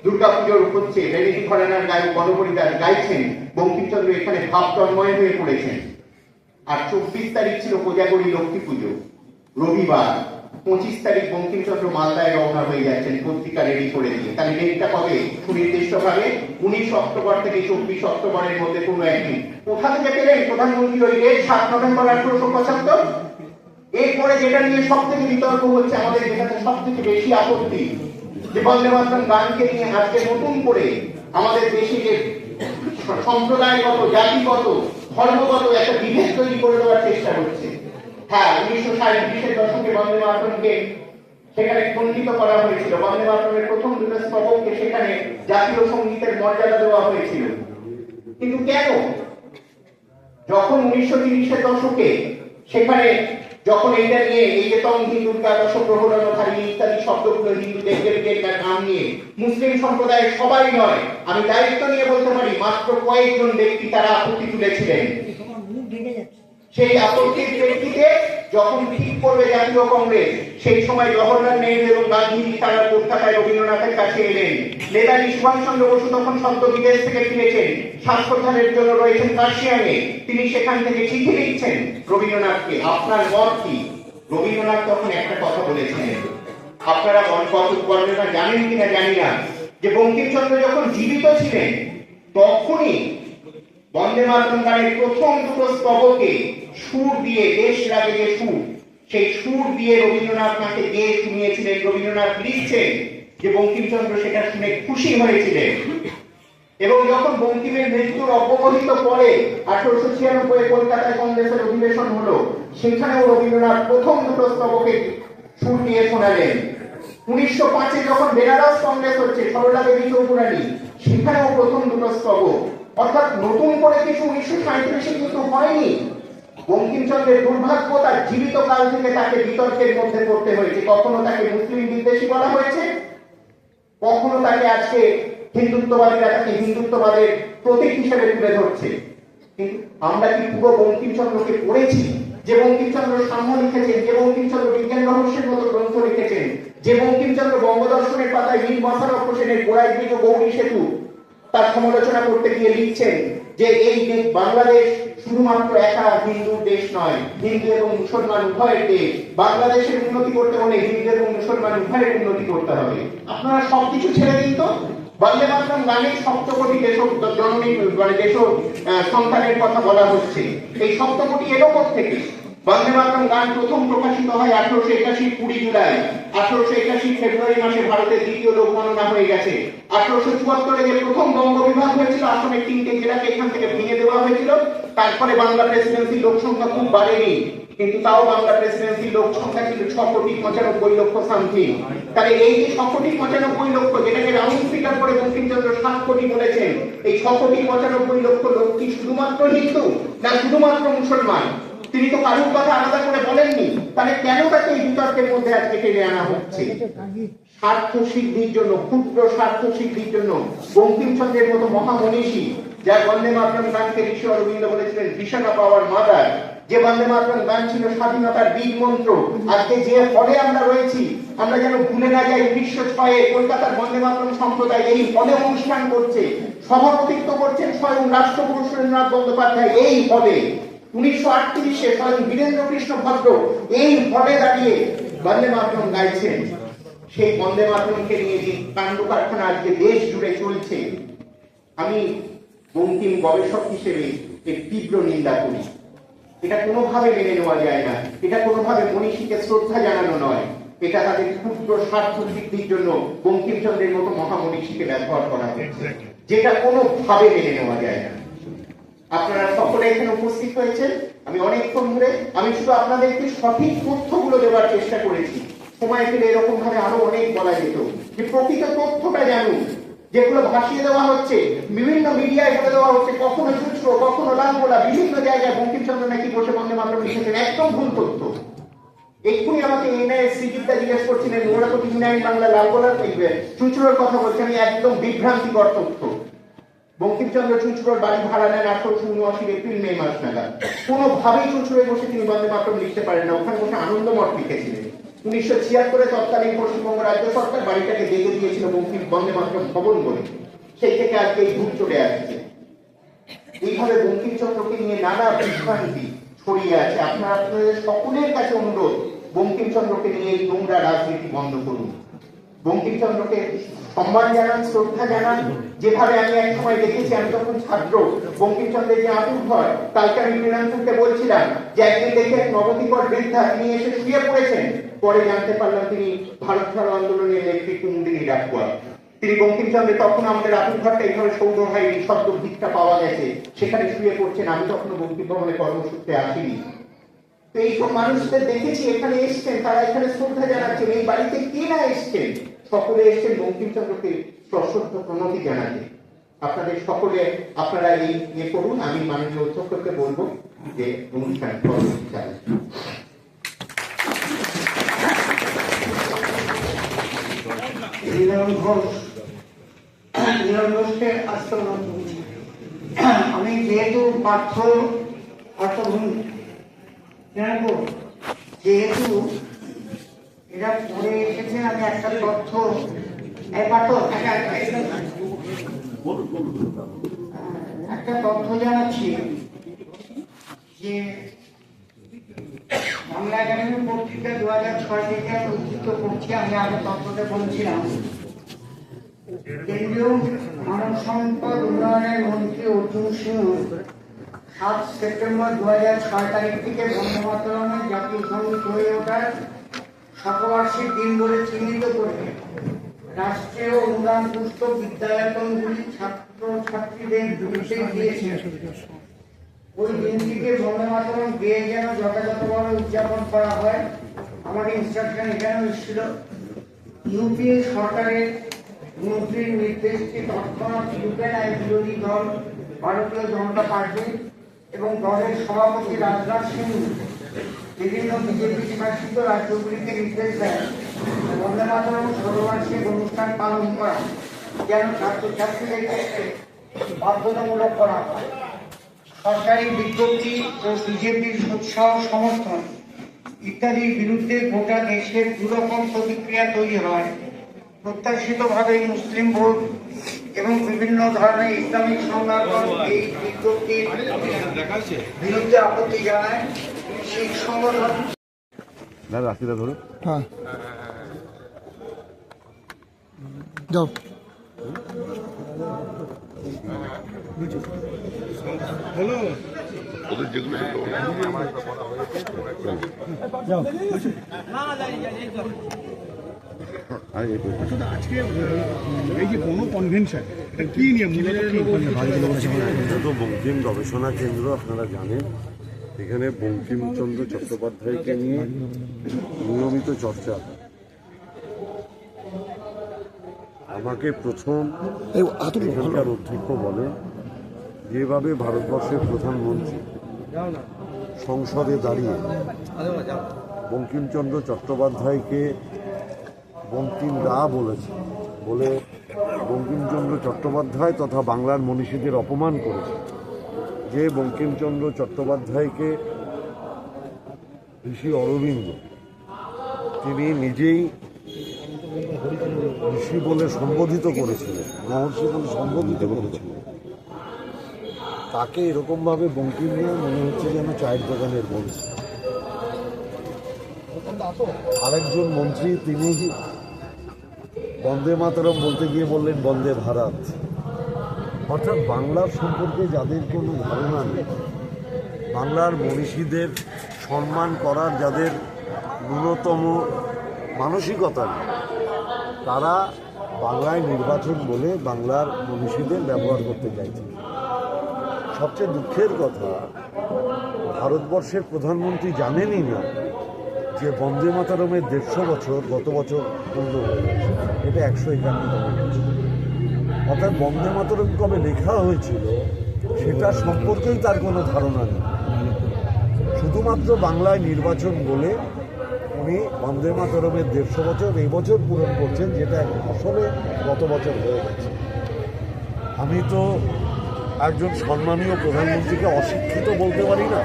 দুর্গাপুজোর হচ্ছে রেনেটি ঘরানার গায়ক গণপরিদার গাইছেন, বঙ্কিমচন্দ্র এখানে ভাব তন্ময় হয়ে পড়েছেন। আর 24 তারিখ ছিল কোজাগরী লক্ষ্মী পুজো, রবিবার। 25 তারিখ বঙ্কিমচন্দ্র মালদায় রওনা হয়ে যাচ্ছেন পত্রিকা রেডি করে দিয়ে। তাহলে ডেটটা কবে? সুনির্দিষ্টভাবে 19 অক্টোবর থেকে 24 অক্টোবরের মধ্যে কোনো একদিন। কোথা থেকে পেলেন প্রধানমন্ত্রী ওই ডেট? 7 নভেম্বর 1875। এরপরে যেটা নিয়ে সব থেকে বিতর্ক হচ্ছে, আমাদের যেটাতে সব থেকে বেশি আপত্তি, যে বন্দে মাতরম গানকে নিয়ে আজকে নতুন করে আমাদের দেশে যে সম্প্রদায়গত, জাতিগত, ধর্মগত একটা বিভেদ তৈরি করে দেওয়ার চেষ্টা হচ্ছে। হ্যাঁ, 1960-এর দশকে বন্দে মাতরমকে সেখানে খণ্ডিত করা হয়েছিল। বন্দে মাতরমের প্রথম দুটো স্তবককে সেখানে জাতীয় সঙ্গীতের মর্যাদা দেওয়া হয়েছিল। কিন্তু কেন? যখন 1930-এর দশকে সেখানে যখন এটা নিয়ে এই যে তং হিন্দুর দ্বাদশ প্রহরণকারী ইত্যাদি শব্দগুলো হিন্দু দেবদেবীদের নাম নিয়ে মুসলিম সম্প্রদায়ের সবাই নয়, আমি দায়িত্ব নিয়ে বলতে পারি মাত্র কয়েকজন ব্যক্তি তারা আপত্তি তুলেছিলেন। সেই আপত্তির প্রেক্ষিতে যখন ঠিক করবে জাতীয় কংগ্রেস, সেই সময় জওহরলাল নেহরু এবং গান্ধীজি তারা কলকাতায় রবীন্দ্রনাথের কাছে এলেন। নেতাজি সুভাষচন্দ্র বসু তখন সদ্য বিদেশ থেকে ফিরেছেন, স্বাস্থ্যধানের জন্য রয়েছেন কাশিয়ানে। তিনি সেখান থেকে চিঠি লিখছেন রবীন্দ্রনাথকে, আপনার মত কি? রবীন্দ্রনাথ তখন একটা কথা বলেছেন, আপনারা বর্ণনা জানেন কিনা জানি না, যে বঙ্কিমচন্দ্র যখন জীবিত ছিলেন তখনই বন্দে মাতরম গানের প্রথম দুটো স্তবকে সুর দিয়ে, দেশ রাগে যে সুর, সেই সুর দিয়ে রবীন্দ্রনাথ তাকে গেয়ে শুনিয়েছিলেন। রবীন্দ্রনাথ লিখছেন যে বঙ্কিমচন্দ্র সেটা শুনে খুশি হয়েছিলেন। এবং যখন বঙ্কিমের মৃত্যুর অব্যবহিত পরে 1896 কলকাতায় কংগ্রেসের অধিবেশন হলো, সেখানেও রবীন্দ্রনাথ প্রথম দুটো স্তবকে সুর দিয়ে শোনালেন। 1905-এ যখন বেনারস কংগ্রেস হচ্ছে, সরলা দেবী চৌধুরানী, সেখানেও প্রথম দুটো স্তবক। অর্থাৎ নতুন করে কিছু 1937-এ কিন্তু হয়নি। বঙ্কিমচন্দ্রের দুর্ভাগ্য, তার জীবিত কাল থেকে তাকে বিতর্কের মধ্যে পড়তে হয়েছে। কখনো তাকে মুসলিম বিদ্বেষী বলা হয়েছে, কখনো তাকে আজকে হিন্দুত্ববাদীরা তাকে হিন্দুত্ববাদের প্রতীক হিসেবে তুলে ধরছে। কিন্তু আমরা কি পুরো বঙ্কিমচন্দ্রকে পড়েছি? যে বঙ্কিমচন্দ্র সাম্য লিখেছেন, যে বঙ্কিমচন্দ্র বিজ্ঞান রহস্যের মতো গ্রন্থ লিখেছেন, যে বঙ্কিমচন্দ্র বঙ্গদর্শনের পাতায় মীর মোশাররফ হোসেনের গোড়াই ব্রিজ ও গৌরী সেতু তার সমালোচনা করতে গিয়ে লিখছেন যে এই বাংলাদেশ শুধুমাত্র একা হিন্দুর দেশ নয়, হিন্দু এবং মুসলমান উভয়ের দেশ। বাংলাদেশের উন্নতি করতে হলে হিন্দু এবং মুসলমান উভয়ের উন্নতি করতে হবে। আপনারা সবকিছু ছেড়ে দিন তো। বন্দে মাতরম গানের সপ্তকোটি দেশ জননী মানে দেশ সন্তানের কথা বলা হচ্ছে। এই সপ্তকোটি এলো থেকে বন্দে মাতরম গান প্রথম প্রকাশিত হয় 1881 20 জুলাই। 1881 ফেব্রুয়ারি মাসে ভারতের দ্বিতীয় লোক গণনা হয়ে গেছে। 1874-এ যে প্রথম বঙ্গ বিভাগ হয়েছিল, আসামের 3টে জেলাকে এখান থেকে ভেঙে দেওয়া হয়েছিল। তারপরে বাংলা প্রেসিডেন্সির লোক সংখ্যা খুব বাড়েনি, কিন্তু তাও বাংলা প্রেসিডেন্সির লোক সংখ্যা ছিল 6,95,00,000 সামথিং। তাহলে এই যে 6,95,00,000, যেটাকে রাউন্ড ফিগার করে বঙ্কিমচন্দ্র 7 কোটি বলেছেন, এই 6,95,00,000 লোক কি শুধুমাত্র হিন্দু না শুধুমাত্র মুসলমান? তিনি তো কারুর কথা আলাদা করে বলেননি। তাহলে কেন তাকে এই বিতর্কের মধ্যে আজকে টেনে আনা হচ্ছে? স্বার্থ সিদ্ধির জন্য, ক্ষুদ্র স্বার্থ সিদ্ধির জন্য। বঙ্কিমচন্দ্রের মতো মহামনীষী, যা বন্দে মাতরম গানকে ঋষি অরবিন্দ বলেছিলেন ভিশন অফ আওয়ার মাদার, যে বন্দে মাতরম গান ছিল স্বাধীনতার বীজ মন্ত্র, আজকে যে হলে আমরা রয়েছি, আমরা যেন ভুলে না যাই 1906-এ কলকাতার বন্দে মাতরম সম্প্রদায় এই হলে অনুষ্ঠান করছে, সভাপতিত্ব করছেন স্বয়ং রাষ্ট্রপুরুষ সুরেন্দ্রনাথ বন্দ্যোপাধ্যায়। এই হলে 1938-এ স্বয়ং বীরেন্দ্র কৃষ্ণ ভদ্র এই হলে দাঁড়িয়ে বন্দে মাতরম গাইছেন। সেই বন্দে মাতরমকে নিয়ে যে কাণ্ড কারখানা আজকে দেশ জুড়ে চলছে, আমি বঙ্কিম গবেষক হিসেবে এর তীব্র নিন্দা করি। এটা কোনোভাবে মেনে নেওয়া যায় না। এটা কোনোভাবে মনীষীকে শ্রদ্ধা জানানো নয়। এটা তাদের ক্ষুদ্র স্বার্থ সিদ্ধির জন্য বঙ্কিমচন্দ্রের মতো মহামনীষীকে ব্যবহার করা হয়েছে, যেটা কোনোভাবে মেনে নেওয়া যায় না। আপনারা সকলে এখানে উপস্থিত হয়েছেন, আমি অনেকক্ষণ ধরে আমি শুধু আপনাদেরকে সঠিক তথ্যগুলো দেওয়ার চেষ্টা করেছি। সময় পেলে এরকম ভাবে আরো অনেক বলা যেত, যে প্রকৃত তথ্যটা জানুন। যেগুলো ভাসিয়ে দেওয়া হচ্ছে, বিভিন্ন মিডিয়ায় বলে দেওয়া হচ্ছে, কখনো চুচরো, কখনো লালগোলা, বিভিন্ন জায়গায় বঙ্কিমচন্দ্র নাকি বসে বন্দে মাতরম লিখেছেন, একদম ভুল তথ্য। এক্ষুনি আমাকে এনআইএস শ্রীজিৎদা জিজ্ঞেস করছিলেন, ওরা তো ইনাইন বাংলা লাল গোলাপ চুঁচুড়োর কথা বলছে। আমি একদম বিভ্রান্তিকর তথ্য। বঙ্কিমচন্দ্র চুঁচুড়োর বাড়ি ভাড়া নেন 1879 এপ্রিল মে মাস নাগাদ। কোনোভাবেই চুঁচুড়োয় বসে তিনি বন্দে মাতরম লিখতে পারেন না, ওখানে বসে আনন্দমঠ লিখেছিলেন। 1976 তৎকালীন পশ্চিমবঙ্গ রাজ্য সরকার বাড়িটাকে দেখে দিয়েছিল বঙ্কিম বন্দে মাতরম ভবন বলে। সেই থেকে আজকে এই ভূত চলে আসছে। এইভাবে বঙ্কিমচন্দ্রকে নিয়ে নানা বিভ্রান্তি ছড়িয়ে আছে। আপনাদের সকলের কাছে অনুরোধ, বঙ্কিমচন্দ্রকে নিয়ে এই নোংরা রাজনীতি বন্ধ করুন। বঙ্কিমচন্দ্রকে সম্মান জানান, শ্রদ্ধা জানান। যেভাবে আমি এক সময় দেখেছি, আমি তখন ছাত্র, বঙ্কিমচন্দ্রের যে আঁতুর ঘর, কালকে আমি মৃণাঙ্কুরকে বলছিলাম যে একদিন দেখে এক নবতিকর বৃদ্ধা তিনি এসে শুয়ে পড়েছেন। পরে জানতে পারলাম তিনি ভারত ছাড়ো আন্দোলনের নেত্রী কুমুদিনী ডাকুয়া। তিনি বঙ্কিমচন্দ্রের তখন আমাদের আঁতুর ঘরটা এইভাবে সৌধ হয়নি, শব্দ ভিতটা পাওয়া গেছে, সেখানে শুয়ে পড়ছেন। আমি তখনও বঙ্কিম ভবনে কর্মসূত্রে আসিনি। তো এইসব মানুষদের দেখেছি এখানে এসছেন, তারা এখানে শ্রদ্ধা জানাচ্ছেন। এই বাড়িতে কে না এসছেন, সকলে এসছেন বঙ্কিমচন্দ্রকে সশ্রদ্ধ প্রণতি জানাতে। আপনাদের সকলে আপনারা এই ইয়ে করুন। আমি মাননীয় অধ্যক্ষকে বলবো যে অনুষ্ঠান কর্মসূচি চালান। আমি যেহেতু অর্থভূমি যেহেতু এরা পড়ে এসেছে, আমি একটা তথ্য জানাচ্ছি যে বাংলা একাডেমি পত্রিকা 2006 থেকে আমি উদ্ধৃত করছি। আমি আগে তথ্যটা বলছিলাম, কেন্দ্রীয় মানব সম্পদ উন্নয়নের মন্ত্রী অর্জুন সিংহ 7 সেপ্টেম্বর 2006 তারিখ থেকে বন্দে মাতরমের জাতীয় সঙ্গীত হয়ে ওঠার শতবার্ষিক দিন বলে চিহ্নিত করে রাষ্ট্রীয় অনুদান পুষ্ট বিদ্যায়তনগুলি ছাত্রছাত্রীদের নির্দেশ দিয়েছে। ওই দিনটিকে বন্দে মাতরম গেয়ে যেন যথাযথভাবে উদযাপন করা হয়। আমার ইনস্ট্রাকশন এখানেও এসেছিল। ইউপিএ সরকারের মন্ত্রীর নির্দেশকে তৎক্ষণাৎ ইউপিএ বিরোধী দল ভারতীয় জনতা পার্টি এবং দলের সভাপতি রাজনাথ সিং বিভিন্ন বিজেপি শাসিত রাজ্যগুলিকে নির্দেশ দেন বন্দে মাতরম ষোলবার্ষিক অনুষ্ঠান পালন করা যেন ছাত্রছাত্রীদের ক্ষেত্রে বাধ্যতামূলক করা হয়। সরকারি বিজ্ঞপ্তি ও বিজেপির উৎসাহ সমর্থন ইত্যাদির বিরুদ্ধে গোটা দেশের দুরকম প্রতিক্রিয়া তৈরি হয়। প্রত্যাশিতভাবে মুসলিম ভোট এবং বিভিন্ন ধরনের ইসলামিক সংগঠন এই বিজ্ঞপ্তির বিরুদ্ধে আপত্তি জানায়। শিখ সংগঠন রাস্তাটা ধরো। হ্যাঁ যাও। হ্যালো ওদের যেগুলো যাও। আজকে এই যে কোনো কনভেনশন এটা কি নিয়ে তো বঙ্কিম গবেষণা কেন্দ্র আপনারা জানেন, এখানে বঙ্কিমচন্দ্র চট্টোপাধ্যায়কে নিয়ে নিয়মিত চর্চা। আমাকে প্রথম এখানকার অধ্যক্ষ বলে, যেভাবে ভারতবর্ষের প্রধানমন্ত্রী সংসদে দাঁড়িয়ে বঙ্কিমচন্দ্র চট্টোপাধ্যায়কে বঙ্কিম দা বলেছে বলে বঙ্কিমচন্দ্র চট্টোপাধ্যায় তথা বাংলার মনীষীদের অপমান করেছে, যে বঙ্কিমচন্দ্র চট্টোপাধ্যায়কে ঋষি অরবিন্দ তিনি নিজেই ঋষি বলে সম্বোধিত করেছিলেন, মহর্ষি বলে সম্বোধিত করেছিলেন, তাকে এরকমভাবে বঙ্কিম নিয়ে মনে হচ্ছে যেন চায়ের দোকানের মন্ত্রী। আরেকজন মন্ত্রী তিনি বন্দে মাতরম বলতে গিয়ে বললেন বন্দে ভারত। অর্থাৎ বাংলার সম্পর্কে যাদের কোনো ধারণা নেই, বাংলার মনীষীদের সম্মান করার যাদের ন্যূনতম মানসিকতা নেই, তারা বাংলায় নির্বাচন বলে বাংলার মনীষীদের ব্যবহার করতে চাইছে। সবচেয়ে দুঃখের কথা, ভারতবর্ষের প্রধানমন্ত্রী জানেনই না যে বন্দে মাতরমের 150 বছর গত বছর পূর্ণ হয়ে গেছে। এটা 151তম বছর। অর্থাৎ বন্দে মাতরম কবে লেখা হয়েছিল সেটা সম্পর্কেই তার কোনো ধারণা নেই। শুধুমাত্র বাংলায় নির্বাচন বলে উনি বন্দে মাতরমের 150 বছর এই বছর পূরণ করছেন, যেটা আসলে গত বছর হয়ে গেছে। আমি তো একজন সম্মানীয় প্রধানমন্ত্রীকে অশিক্ষিত বলতে পারি না।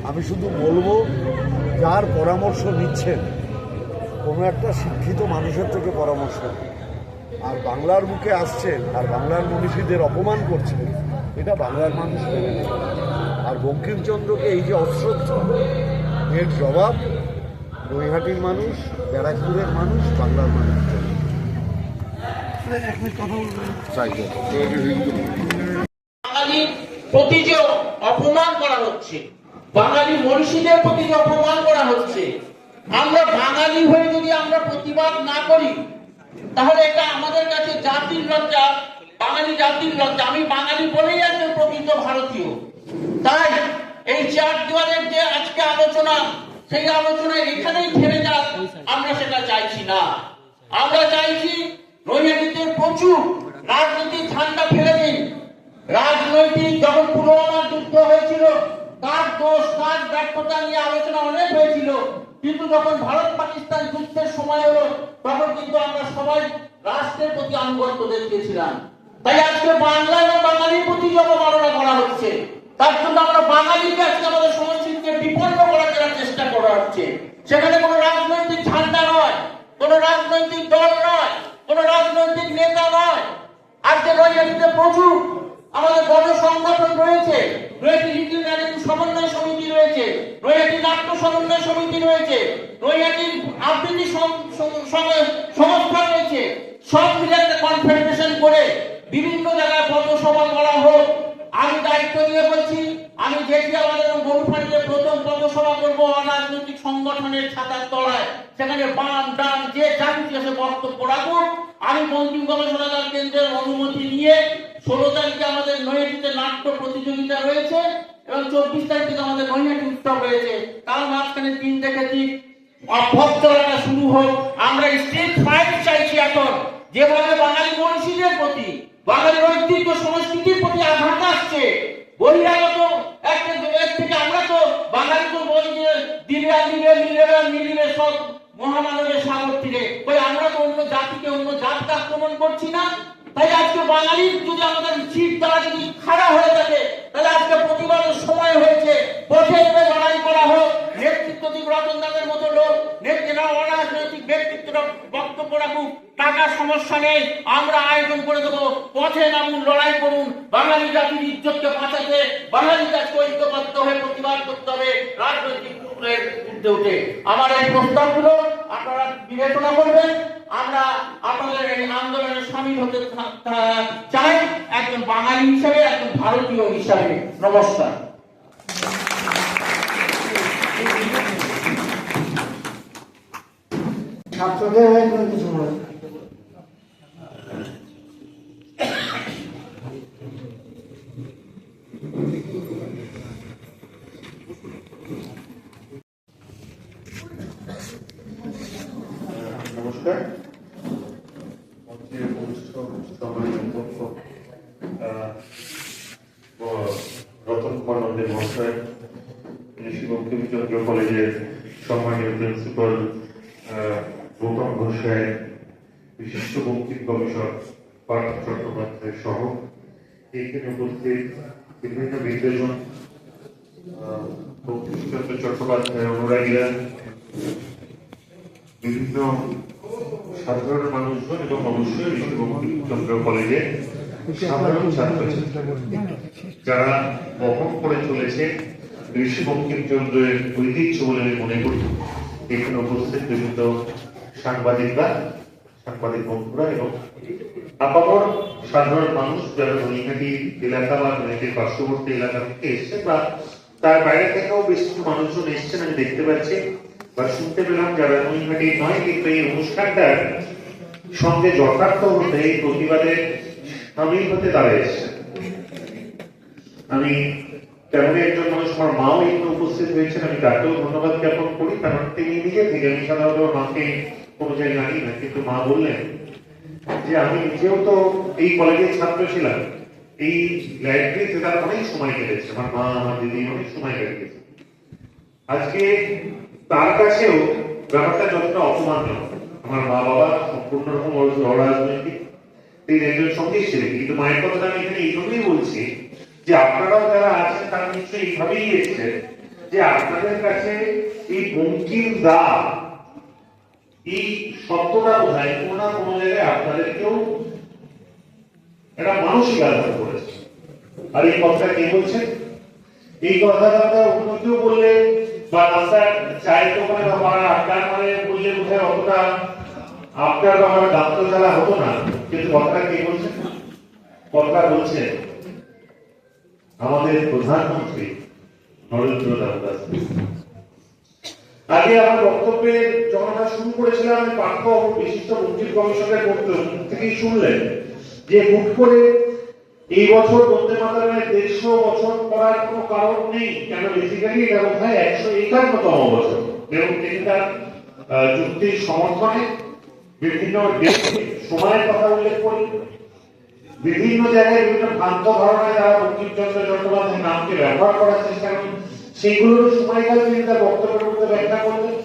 আমি শুধু বলবো, যার পরামর্শ নিচ্ছেন কোনো একটা শিক্ষিত মানুষের থেকে পরামর্শ নিন। আর বাংলার মুখে আসছেন আর বাংলার মনীষীদের অপমান করছেন, এটা বাংলার মানুষ মেনে নেবে। আর বঙ্কিমচন্দ্রকে এই যে অশ্রদ্ধা, এর জবাব নৈহাটির মানুষ, ব্যারাকপুরের মানুষ, বাংলার মানুষ দেবে। বাঙালির প্রতি যে অপমান করা হচ্ছে, বাঙালি মনীষীদের প্রতি যে অপমান করা হচ্ছে, আমরা বাঙালি হয়ে যদি আমরা প্রতিবাদ না করি, তাহলে এটা আমাদের কাছে জাতির লজ্জা, বাঙালি জাতির লজ্জা। আমি বাঙালি বলেই একজন প্রকৃত ভারতীয়। তাই এই 4 দেওয়ালের যে আজকে আলোচনা, সেই আলোচনা এখানেই থেমে যাক, আমরা সেটা চাইছি না। আমরা চাইছি নৈহাটিতে প্রচুর রাজনৈতিক ঠান্ডা ফেলে দিন। রাজনৈতিক যখন পুলওয়ামার যুদ্ধ হয়েছিল, কার দোষ কার ব্যর্থতা নিয়ে আলোচনা অনেক হয়েছিল, কিন্তু যখন ভারত পাকিস্তান যুদ্ধের সময় হলো, তখন কিন্তু আমরা সবাই রাষ্ট্রের প্রতি আনুগত্য দেখিয়েছিলাম। তাই আজকে বাংলা এবং বাঙালির প্রতি যে অবমাননা করা হচ্ছে, তার জন্য আমরা বাঙালিকে আজকে আমাদের সংস্কৃতিকে বিপন্ন করার চেষ্টা করা হচ্ছে। সেখানে কোনো রাজনৈতিক ঝান্ডা নয়, কোনো রাজনৈতিক দল নয়, কোনো রাজনৈতিক নেতা নয়। আজকে নৈহাটিতে প্রচুর আমাদের বড় সংগঠন রয়েছে, নৈহাটি লিটল ম্যাগাজিন সমন্বয় সমিতি রয়েছে, নৈহাটি নাট্য সমন্বয় সমিতি রয়েছে, নৈহাটির আবৃত্তি সংস্থা রয়েছে। সব মিলে একটা কনফেডারেশন করে বিভিন্ন জায়গায় পথসভা করা হোক। আমি দায়িত্ব নিয়ে বলছি, আমি যেটি আমাদের গরুফাড়িতে প্রথম পথসভা করবো অরাজনৈতিক সংগঠনের ছাতার তলায়, সেখানে বাম ডান যে জাতি এসে বক্তব্য রাখুক। আমি বঙ্কিম গবেষণাগার কেন্দ্রের অনুমতি নিয়ে 16 তারিখে আমাদের নৈহাটিতে নাট্য প্রতিযোগিতা রয়েছে এবং 24 তারিখ থেকে আমাদের নৈহাটি উৎসব রয়েছে। তার মাঝখানে 3 থেকে 3 অভ্যর্থনা শুরু হোক। আমরা স্টেট ফাইট চাইছি এখন, যেভাবে বাঙালি মনীষীদের প্রতি, বাঙালির ঐতিহ্য সংস্কৃতির প্রতি আঘাত আসছে। বহিরাগত একটা দেশ থেকে আমরা তো বাঙালি তো বলি যে দিলে সব মহামানবের সাগর তীরে, ওই আমরা তো অন্য জাতিকে অন্য জাতকে আক্রমণ করছি না। তাই আজকে বাঙালির যদি আমাদের শীত দ্বারা যদি খাড়া হয়ে থাকে, তাহলে আজকে প্রতিবাদের সময় হয়েছে। পথে লড়াই করা হোক, নেতৃত্ব দিক রতন দাসের মতো লোক, নেতৃত্ব অরাজনৈতিক ব্যক্তিত্বরা বক্তব্য রাখুক, টাকার সমস্যা নেই, আমরা আয়োজন করে দেবো। পথে নামুন, লড়াই করুন। বাঙালি জাতির ইজ্জতকে বাঁচাতে বাঙালি জাতিকে ঐক্যবদ্ধ হয়ে প্রতিবাদ করতে হবে রাজনৈতিক পুত্রের ঊর্ধ্বে উঠে। আমার এই প্রস্তাবগুলো আপনারা বিবেচনা করবেন। আমরা আপনাদের এই আন্দোলনে সামিল হতে চাই একজন বাঙালি হিসাবে, একজন ভারতীয় হিসাবে। নমস্কার। ছাত্রদের হয়ে কোনো কিছু বলে নমস্কার। রতন কুমার নন্দের মহাশয়, ঋষি বঙ্কিমচন্দ্র কলেজের সম্মানীয় প্রিন্সিপাল গৌতম ঘোষ, বিশিষ্ট বঙ্কিম গবেষক পার্থ চট্টোপাধ্যায় সহ এইখানে উপস্থিত বিভিন্ন বিদ্যাজন, বঙ্কিমচন্দ্র চট্টোপাধ্যায় অনুরাগীরা, বিভিন্ন সাধারণ মানুষজন এবং অবশ্যই ঋষি বঙ্কিমচন্দ্র কলেজে সাধারণ ছাত্রছাত্রী যারা বহন করে চলেছে ঋষি বঙ্কিমচন্দ্রের ঐতিহ্য বলে আমি মনে করি। এখানে উপস্থিত বিভিন্ন সাংবাদিকরা, সাংবাদিক বন্ধুরা এবং আপামর সাধারণ মানুষ যারা নৈহাটি এলাকা বা নৈহাটির পার্শ্ববর্তী এলাকা থেকে এসছে বা তার বাইরে থেকেও বেশ কিছু মানুষজন এসছেন আমি দেখতে পাচ্ছি বা শুনতে পেলাম, যারা নৈহাটি নয় কিন্তু এই অনুষ্ঠানটার সঙ্গে যথার্থ হতে এই প্রতিবাদে সামিল হতে তারা এসছেন। আমি তেমনই একজন মানুষ, আমার মাও এখানে উপস্থিত হয়েছেন, আমি তাকেও ধন্যবাদ জ্ঞাপন করি, কারণ তিনি নিজে থেকে, আমি সাধারণত মাকে কোনো জায়গায় আনি না, কিন্তু মা বললেন যে আমি নিজেও তো এই কলেজের ছাত্র ছিলাম, এই লাইব্রেরিতে তারা অনেক সময় কেটেছে, আমার মা আমার দিদি অনেক সময় কেটেছে। আজকে তার কাছেও ব্যাপারটা যতটা অপমানজনক। আমার মা বাবা সম্পূর্ণ রকম অরাজনৈতিক, তিনি একজন সঙ্গীত শিল্পী, কিন্তু মায়ের কথাটা আমি এখানে এই জন্যই বলছি যে আপনারাও যারা আছেন তারা নিশ্চয়ই এইভাবেই এসেছেন যে আপনাদের কাছে এই বঙ্কিম দা এই শব্দটা বোধহয় কোনো না কোনো জায়গায় আপনাদেরকেও একটা মানসিক আঘাত করেছে। আর এই কথাটা কে বলছেন? এই কথাটা অন্য কেউ বললে বা রাস্তার চায়ের দোকানে বা পাড়ার আড্ডার মানে বললে বোধহয় অতটা আপনার বা আমার দান্ত জ্বালা হতো না, কিন্তু কথাটা কে বলছেন? কথা বলছে আমাদের প্রধানমন্ত্রী নরেন্দ্র দাস। আগে আমার বক্তব্যে যখন আমরা শুরু করেছিলাম, পার্থ বিশিষ্ট বঙ্কিম গবেষকের বক্তব্য থেকেই শুনলেন যে হুট করে এই বছর বন্দে মাতরমের 150 বছর করার কোনো কারণ নেই, কেন বেসিক্যালি এটা বোধহয় 151তম বছর, এবং তিনি তার যুক্তির সমর্থনে বিভিন্ন সময়ের কথা উল্লেখ করি, বিভিন্ন জায়গায় বিভিন্ন ভ্রান্ত ধারণায় যারা বঙ্কিমচন্দ্র চট্টোপাধ্যায়ের নামকে ব্যবহার করার চেষ্টা করেন, সেগুলোর সময়কাল তিনি তার বক্তব্যের মধ্যে ব্যাখ্যা করলেন।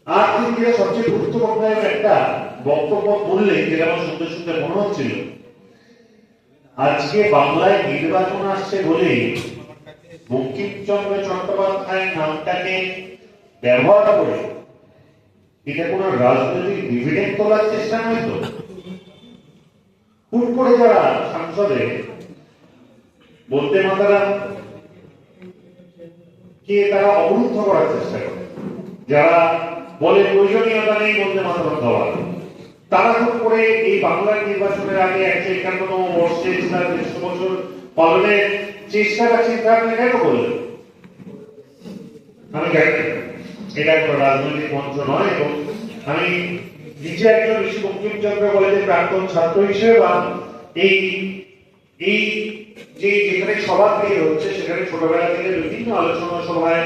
আর তিনি সবচেয়ে গুরুত্বপূর্ণ একটা বক্তব্য বললেন, যেটা আমার শুনতে শুনতে মনে হচ্ছিল, আজকে বাংলায় নির্বাচন আসছে বলে বঙ্কিমচন্দ্র চট্টোপাধ্যায়ের নামটাকে ব্যবহার করে এটা কোন রাজনৈতিক ডিভিডেন্ড তোলার চেষ্টা নয় তো? হুট করে যারা সংসদে বন্দে মাতরম কে তারা অবরুদ্ধ করার চেষ্টা করে, যারা বলে প্রয়োজনীয়তা নেই বন্দে মাতরম দেওয়ার, তারা খুব করে এই বাংলার নির্বাচনের আগে 151তম বর্ষে 150 বছর পালনের চেষ্টা বা চিন্তা ভাবনা কেন করলেন? আমি জানি এটা কোনো রাজনৈতিক মঞ্চ নয়, এবং আমি নিজে একজন ঋষি বঙ্কিমচন্দ্র কলেজের প্রাক্তন ছাত্র হিসেবে বা এই এই যে যেখানে সভা থেকে হচ্ছে সেখানে ছোটবেলা থেকে বিভিন্ন আলোচনা সভায়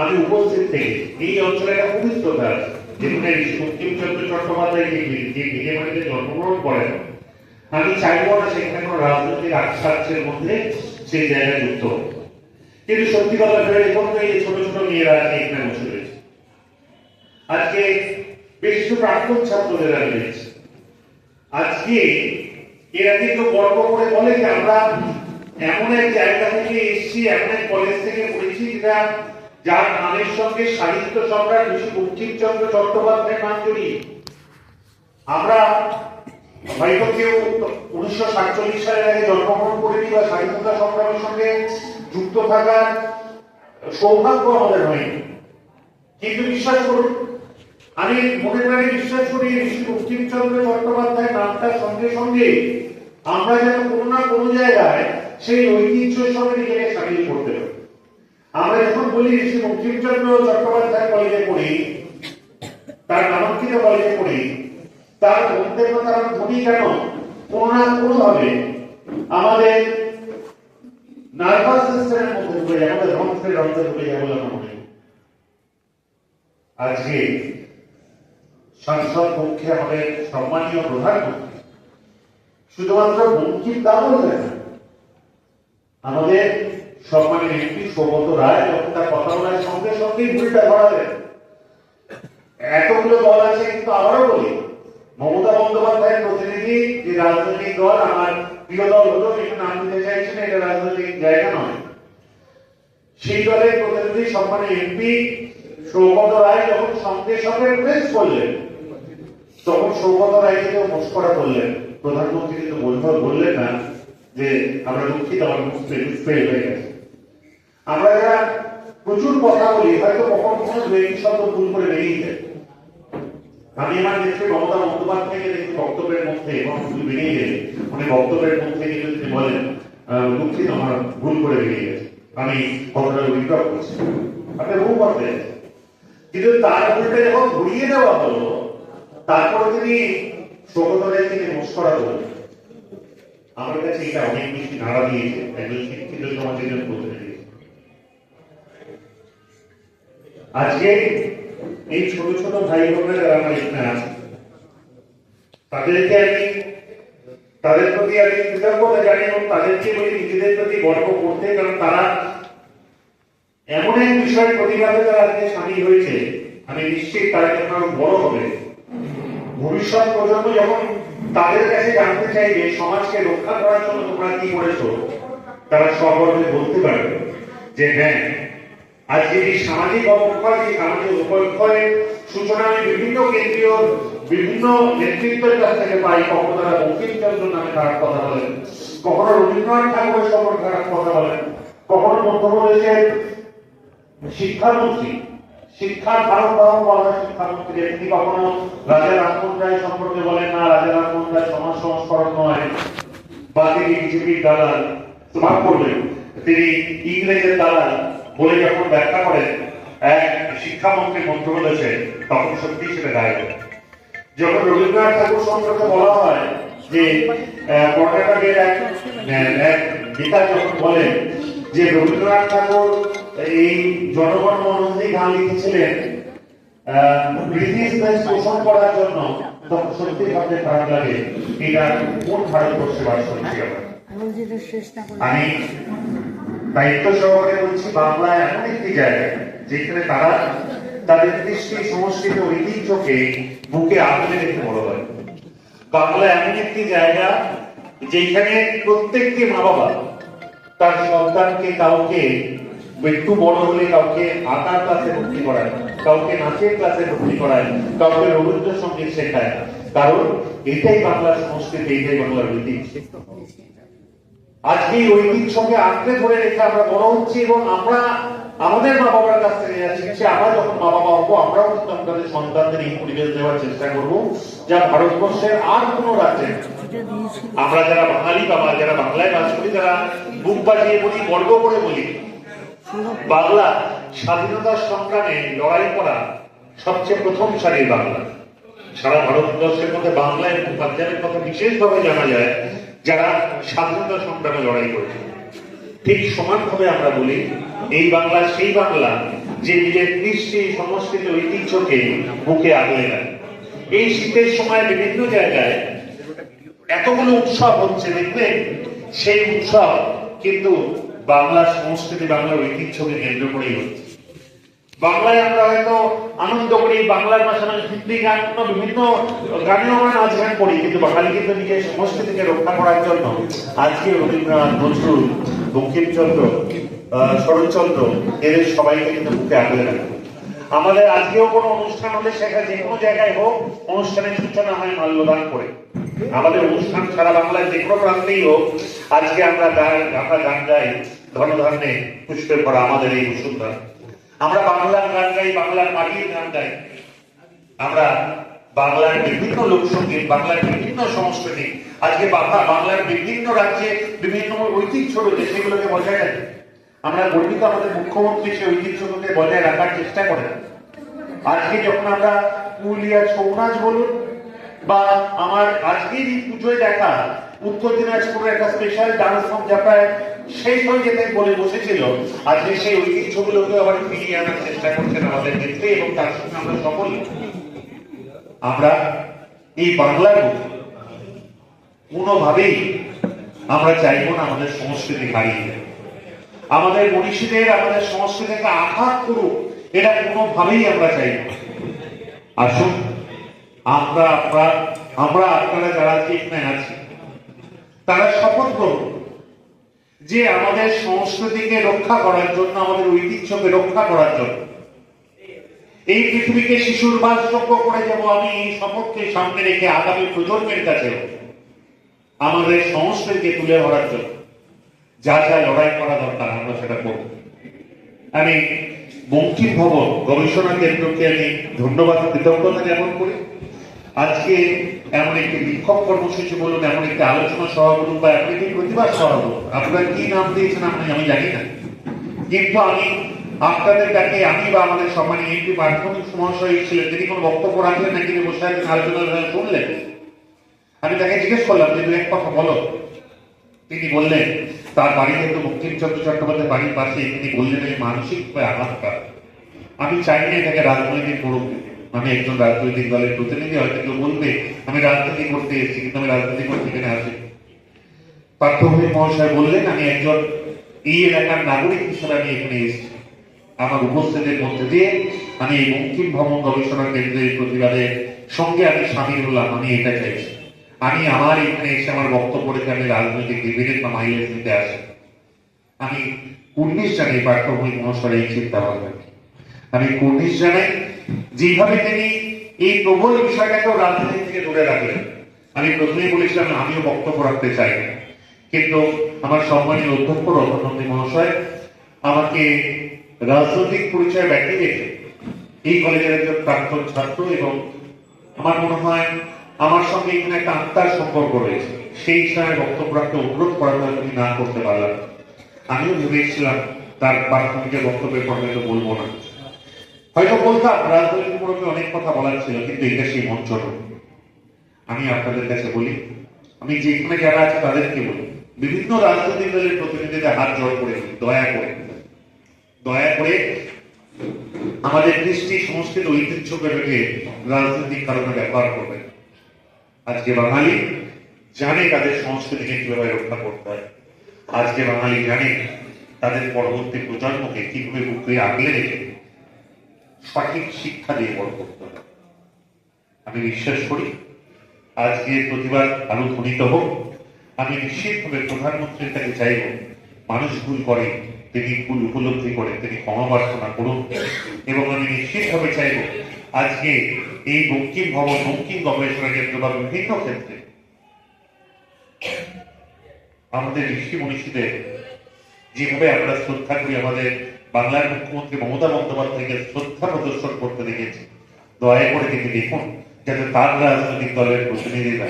আমি উপস্থিত থেকে এই অঞ্চলে একটা পবিত্রতা আছে, যেখানে ঋষি বঙ্কিমচন্দ্র চট্টোপাধ্যায় যে বিজেপিতে জন্মগ্রহণ করেন, আমি চাইবো না সেখানে কোনো রাজনৈতিক আশ্বাসের মধ্যে সেই জায়গায় যুক্ত হবে। কিন্তু সত্যি কথা ভেবে দেখুন, এই ছোট ছোট মেয়েরা এখানে বসে রয়েছে, আজকে বেশ কিছু প্রাক্তন ছাত্রদের আমি দেখছি, আজকে এরা কিন্তু গর্ব করে বলে যে আমরা এমন এক জায়গা থেকে এসেছি, এমন এক কলেজ থেকে পড়েছি যেটা যার নামের সঙ্গে সাহিত্য সম্রাট ঋষি বঙ্কিমচন্দ্র চট্টোপাধ্যায়ের নাম জড়িয়ে। আমরা হয়তো কেউ 1947 সালের আগে জন্মগ্রহণ করিনি বা স্বাধীনতা সংগ্রামের সঙ্গে যুক্ত থাকার সৌভাগ্য আমাদের হয়নি, কিন্তু বিশ্বাস করুন, আমি মনে প্রাণে বিশ্বাস করি ঋষি বঙ্কিমচন্দ্র চট্টোপাধ্যায়ের নামটার সঙ্গে সঙ্গে আমরা যেন কোনো না কোনো জায়গায় সেই ঐতিহ্যের সঙ্গে নিজেকে সামিল করতে পারি। আমরা যখন বলি ঋষি বঙ্কিমচন্দ্র চট্টোপাধ্যায় কলেজে পড়ি, তার নামাঙ্কিত কলেজে পড়ি, তার বন্দে মাতরম ধ্বনি কেন কোনো না কোনো ভাবে আমাদের নার্ভাস সিস্টেমের মধ্যে ঢুকে যায়, আমাদের রক্তের রক্তে ঢুকে যায় বলে আমার মনে হয়। আজকে সংসদ পক্ষে আমাদের সম্মানীয় প্রধানমন্ত্রী শুধুমাত্র বঙ্কিম দা বলবেন না, আমাদের সম্মানীয় এমপি সৌগত রায় যখন তার কথা বলার সঙ্গে সঙ্গেই ভুলটা ধরাবেন। এতগুলো দল আছে, কিন্তু আবারও বলি, মমতা বন্দ্যোপাধ্যায়ের প্রতিনিধি যে রাজনৈতিক দল, আমার প্রিয় দল হলো, একটু নাম দিতে চাইছি না, এটা রাজনৈতিক জায়গা নয়, সেই দলের প্রতিনিধি সম্মানীয় এমপি সৌগত রায় যখন সঙ্গে সঙ্গে প্রেস করলেন, তখন সৌগত রায় কিন্তু মস্করা করলেন, প্রধানমন্ত্রী কিন্তু বললেন না যে আমরা দুঃখিত, আমার মুখ ফেল হয়ে গেছে। আমরা যারা প্রচুর কথা বলি, হয়তো কখন কোনো দুই শব্দ ভুল করে বেরিয়ে যায়। আমি আমার দেশে মমতা বন্দ্যোপাধ্যায়কে দেখি বক্তব্যের মধ্যে বেরিয়ে গেলে, উনি বক্তব্যের মধ্যে কিন্তু তিনি বলেন দুঃখিত, আমার ভুল করে বেরিয়ে গেছে, আমি কথাটা উইথড্র করছি, আপনি ভুল করতে। কিন্তু তার ভুলটা যখন ঘুরিয়ে দেওয়া হলো, তারপরে তিনি সৌগত রায়কে মস্করা করলেন। আমার কাছে এটা অনেক বেশি নাড়া দিয়েছে একজন শিক্ষিত সমাজের জন্য প্রতিনিধি। আজকে এই ছোট ছোট ভাই বোনেরা যারা আমার এখানে আছে, তাদেরকে আমি তাদের প্রতি আমি কৃতজ্ঞতা জানি এবং তাদেরকে বলি নিজেদের প্রতি গর্ব করতে, কারণ তারা এমন এক বিষয়ের প্রতিবাদে যারা আজকে সামিল হয়েছে, আমি নিশ্চিত তারা যখন আরো বড় হবে, ভবিষ্যৎ প্রজন্ম যখন তাদের কাছে জানতে চাইবে সমাজকে রক্ষা করার জন্য তোমরা কি করেছো, তারা সগর্বে বলতে পারবে যে হ্যাঁ, আজকে এই সামাজিক অবক্ষয়, এই সামাজিক অবক্ষয়ের সূচনা আমি বিভিন্ন কেন্দ্রীয় বিভিন্ন নেতৃত্বের কাছ থেকে পাই। কখনো তারা বঙ্কিমচন্দ্র নামে খারাপ কথা বলেন, কখনো রবীন্দ্রনাথ ঠাকুরের সম্পর্কে খারাপ কথা বলেন, কখনো মধ্যপ্রদেশের শিক্ষামন্ত্রী, শিক্ষার ভারত বাহন বলা শিক্ষামন্ত্রী, তিনি কখনো রাজা রামমোহন রায় সম্পর্কে বলেন না রাজা রামমোহন রায় সমাজ সংস্করণ নয়, বা তিনি বিজেপির দালাল, মাফ করবেন, তিনি ইংরেজের দালাল বলে যখন ব্যাখ্যা করেন এক শিক্ষামন্ত্রী মধ্যপ্রদেশে, তখন সত্যি সেটা গায়ে। যখন রবীন্দ্রনাথ ঠাকুর সম্পর্কে বলা হয় যে কর্ণাটকের এক নেতা যখন বলেন যে রবীন্দ্রনাথ ঠাকুর এই জনগণ মনোনন্দী গান লিখেছিলেন ব্রিটিশদের শোষণ করার জন্য, তখন সত্যি ভাবতে খারাপ লাগে এটা কোন ভারতবর্ষে বাস করছি আমরা। আমি দায়িত্ব সহকারে বলছি, বাংলা এমন একটি জায়গা যেখানে তারা তাদের কৃষ্টি সংস্কৃতি ঐতিহ্যকে বুকে আগলে রেখে বড় হয়। বাংলা এমন একটি জায়গা যেখানে প্রত্যেকটি মা বাবা তার সন্তানকে কাউকে একটু বড় হলে কাউকে আঁকার ক্লাসে ভর্তি করায়, কাউকে নাচের ক্লাসে ভর্তি করায়, কাউকে রবীন্দ্রসঙ্গীত শেখায়, কারণ এটাই বাংলার সংস্কৃতি, এটাই বাংলার ঐতিহ্য। আজকে এই ঐতিহ্যকে আঁকড়ে ধরে রেখে আমরা বড় হচ্ছি এবং আমরা আমাদের মা বাবার কাছ থেকে শিখছি। আমরা যখন মা বাবা হবো, আমরাও কিন্তু আমাদের সন্তানদের এই পরিবেশ দেওয়ার চেষ্টা করবো যা ভারতবর্ষের আর কোনো রাজ্যে। আমরা যারা বাঙালি বাবা, যারা বাংলায় বাস করি, যারা বুক বাজিয়ে বলি, গর্ব করে বলি, বাংলা স্বাধীনতার সংগ্রামে লড়াই করা সবচেয়ে প্রথম সারির বাংলা। সারা ভারতবর্ষের মধ্যে বাংলা এবং পাঞ্জাবের কথা বিশেষভাবে জানা যায় যারা স্বাধীনতা সংগ্রামে লড়াই করেছে। ঠিক সমানভাবে আমরা বলি এই বাংলা সেই বাংলা যে নিজের কৃষ্টি সংস্কৃতি ঐতিহ্যকে বুকে আগলে রাখে। এই শীতের সময় বিভিন্ন জায়গায় এতগুলো উৎসব হচ্ছে, দেখবেন সেই উৎসব কিন্তু বাংলার সংস্কৃতি, বাংলার ঐতিহ্যকে কেন্দ্র করেই হচ্ছে। বাংলায় আমরা হয়তো আনন্দ করি, বাংলার পাশাপাশি হিন্দি গান, বিভিন্ন গানেও আমরা নাচ গান করি, কিন্তু বাঙালি কিন্তু নিজের সংস্কৃতিকে রক্ষা করার জন্য আজকে রবীন্দ্রনাথ, নজরুল, বঙ্কিমচন্দ্র, শরৎচন্দ্র এদের সবাইকে কিন্তু বুকে আগলে রাখে। আমাদের আজকেও কোনো অনুষ্ঠান হলে সেখানে যে কোনো জায়গায় হোক, অনুষ্ঠানের সূচনা হয় মাল্যদান করে। আমাদের অনুষ্ঠান সারা বাংলায় যে কোনো প্রান্তেই হোক, আজকে আমরা গান গাই ধনধান্যে পুষ্পে ভরা আমাদের এই বসুন্ধরা। আমরা বাংলার গান গাই, বাংলার মাটির গান গাই, আমরা বাংলার বিভিন্ন লোকসঙ্গীত, বাংলার বিভিন্ন সংস্কৃতি, আজকে বাংলার বিভিন্ন রাজ্যে বিভিন্ন ঐতিহ্য রয়েছে, সেগুলোকে বজায় রাখি। আমরা গর্বিত, আমাদের মুখ্যমন্ত্রী সেই ঐতিহ্যগুলোকে বজায় রাখার চেষ্টা করেন। আজকে যখন আমরা পুরুলিয়ার ছৌ নাচ বলুন, বা আমার আজকের এই পুজোয় দেখা উত্তর দিনাজপুরের একটা স্পেশাল ডান্স ফর্ম যা প্রায় শেষ হয়ে যেতে বলে বসেছিল, আজকে সেই ঐতিহ্যগুলোকে আবার ফিরিয়ে আনার চেষ্টা করছেন আমাদের নেত্রী এবং তার সঙ্গে আমরা সকলে। আমরা এই বাংলার কোনোভাবেই আমরা চাইবো না আমাদের সংস্কৃতি হারিয়ে যাবে, আমাদের মনীষীদের আমাদের সংস্কৃতিকে আঘাত করুক, এটা কোনোভাবেই আমরা চাইব। আসুন আমরা আপনারা যারা এখানে আছি তারা শপথ করুন যে আমাদের সংস্কৃতিকে রক্ষা করার জন্য, আমাদের ঐতিহ্যকে রক্ষা করার জন্য এই পৃথিবীকে শিশুর বাসযোগ্য করে যাব। আমি এই শপথকে সামনে রেখে আগামী প্রজন্মের কাছে আমাদের সংস্কৃতিকে তুলে ধরার জন্য যা যা লড়াই করা দরকার আমরা সেটা করব। আমি বঙ্কিম ভবন গবেষণা কেন্দ্রকে আমি ধন্যবাদ, কৃতজ্ঞতা জ্ঞাপন করি। আজকে এমন একটি বিক্ষোভ কর্মসূচি বলুন, এমন একটি আলোচনা সভা বলুন, বা এমন একটি প্রতিবাদ সভা বলুন, আপনারা কি নাম দিয়েছেন আমি জানি না, কিন্তু আমি আপনাদের ডাকে আমি বা আমাদের সম্মানীয় এমপি প্রাথমিক মহাশয় ছিলেন, তিনি কোনো বক্তব্য রাখলেন না, কিন্তু বসে আছেন আলোচনা শুনলেন। আমি তাকে জিজ্ঞেস করলাম যে এক কথা বলো। তিনি বললেন তার বাড়ি কিন্তু বঙ্কিমচন্দ্র চট্টোপাধ্যায়ের বাড়ির পাশে, তিনি বললেন এই মানসিক আঘাতটা। আমি চাই না এটাকে রাজনৈতিক করুক, আমি একজন রাজনৈতিক দলের প্রতিনিধি, হয়তো কেউ বলবে আমি রাজনীতি করতে এসেছি, কিন্তু আমি রাজনীতি করতে এখানে আসি। পার্থভূমি মহাশয় বললেন আমি একজন এই এলাকার নাগরিক হিসেবে আমি এখানে এসেছি। আমার উপস্থিতির মধ্যে দিয়ে আমি এই বঙ্কিম ভবন গবেষণা কেন্দ্রের প্রতিবাদের সঙ্গে আমি সামিল হলাম। আমি এটা চাইছি, আমি আমার এখানে এসে আমার বক্তব্য রেখে আমি রাজনৈতিক ডিবেট বা মাইলেজ নিতে আসি। আমি কুর্নিশ জানাই পার্থভূমি মহাশয় এই চিন্তা ভাবনা, আমি কুর্নিশ জানাই যেভাবে তিনি এই প্রবল বিষয়টাকেও রাজনীতি থেকে দূরে রাখলেন। আমি প্রথমেই বলেছিলাম আমিও বক্তব্য রাখতে চাই, কিন্তু আমার সম্মানীয় অধ্যক্ষ রতনন্দী মহাশয় আমাকে রাজনৈতিক পরিচয় ব্যক্তি রেখে এই কলেজের একজন প্রাক্তন ছাত্র এবং আমার মনে হয় আমার সঙ্গে এখানে একটা আত্মার সম্পর্ক রয়েছে, সেই হিসাবে বক্তব্য রাখতে অনুরোধ করার আমি না করতে পারলাম। আমিও ভেবেছিলাম তার প্রাথমিকের বক্তব্যের পরে তো বলবো না, হয়তো বলতাম রাজনৈতিক মুরব্বী অনেক কথা বলার ছিল, কিন্তু এটা সেই মঞ্চ নয়। আমি আপনাদের কাছে বলি, আমি যেখানে যারা আছে তাদেরকে বলি, বিভিন্ন রাজনৈতিক দলের প্রতিনিধিদের হাত জড়ো করে দয়া করে আমাদের কৃষ্টি সংস্কৃত ঐতিহ্যকে রাজনৈতিক কারণে ব্যবহার করবেন। আজকে বাঙালি জানে তাদের সংস্কৃতিকে কিভাবে রক্ষা করতে হয়, আজকে বাঙালি জানে তাদের পরবর্তী প্রজন্মকে কিভাবে বুকে আগলে রেখে সঠিক শিক্ষা দিয়ে বড় করতে হবে। আমি বিশ্বাস করি আজকে প্রতিবাদ আরো ধ্বনিত হোক। আমি নিশ্চিতভাবে প্রধানমন্ত্রীর কাছে চাইব, মানুষ ভুল করে, তিনি ভুল উপলব্ধি করে তিনি ক্ষমা প্রার্থনা করুন, এবং আমি নিশ্চিতভাবে চাইব আজকে এই বঙ্কিম ভবন, বঙ্কিম গবেষণা কেন্দ্র বা বিভিন্ন ক্ষেত্রে আমাদের ঋষি মনীষীদের যেভাবে আমরা শ্রদ্ধা করি, আমাদের বাংলার মুখ্যমন্ত্রী মমতা বন্দ্যোপাধ্যায়কে শ্রদ্ধা প্রদর্শন করতে দেখেছি, দয়া করে তিনি দেখুন যাতে তার রাজনৈতিক দলের প্রতিনিধিরা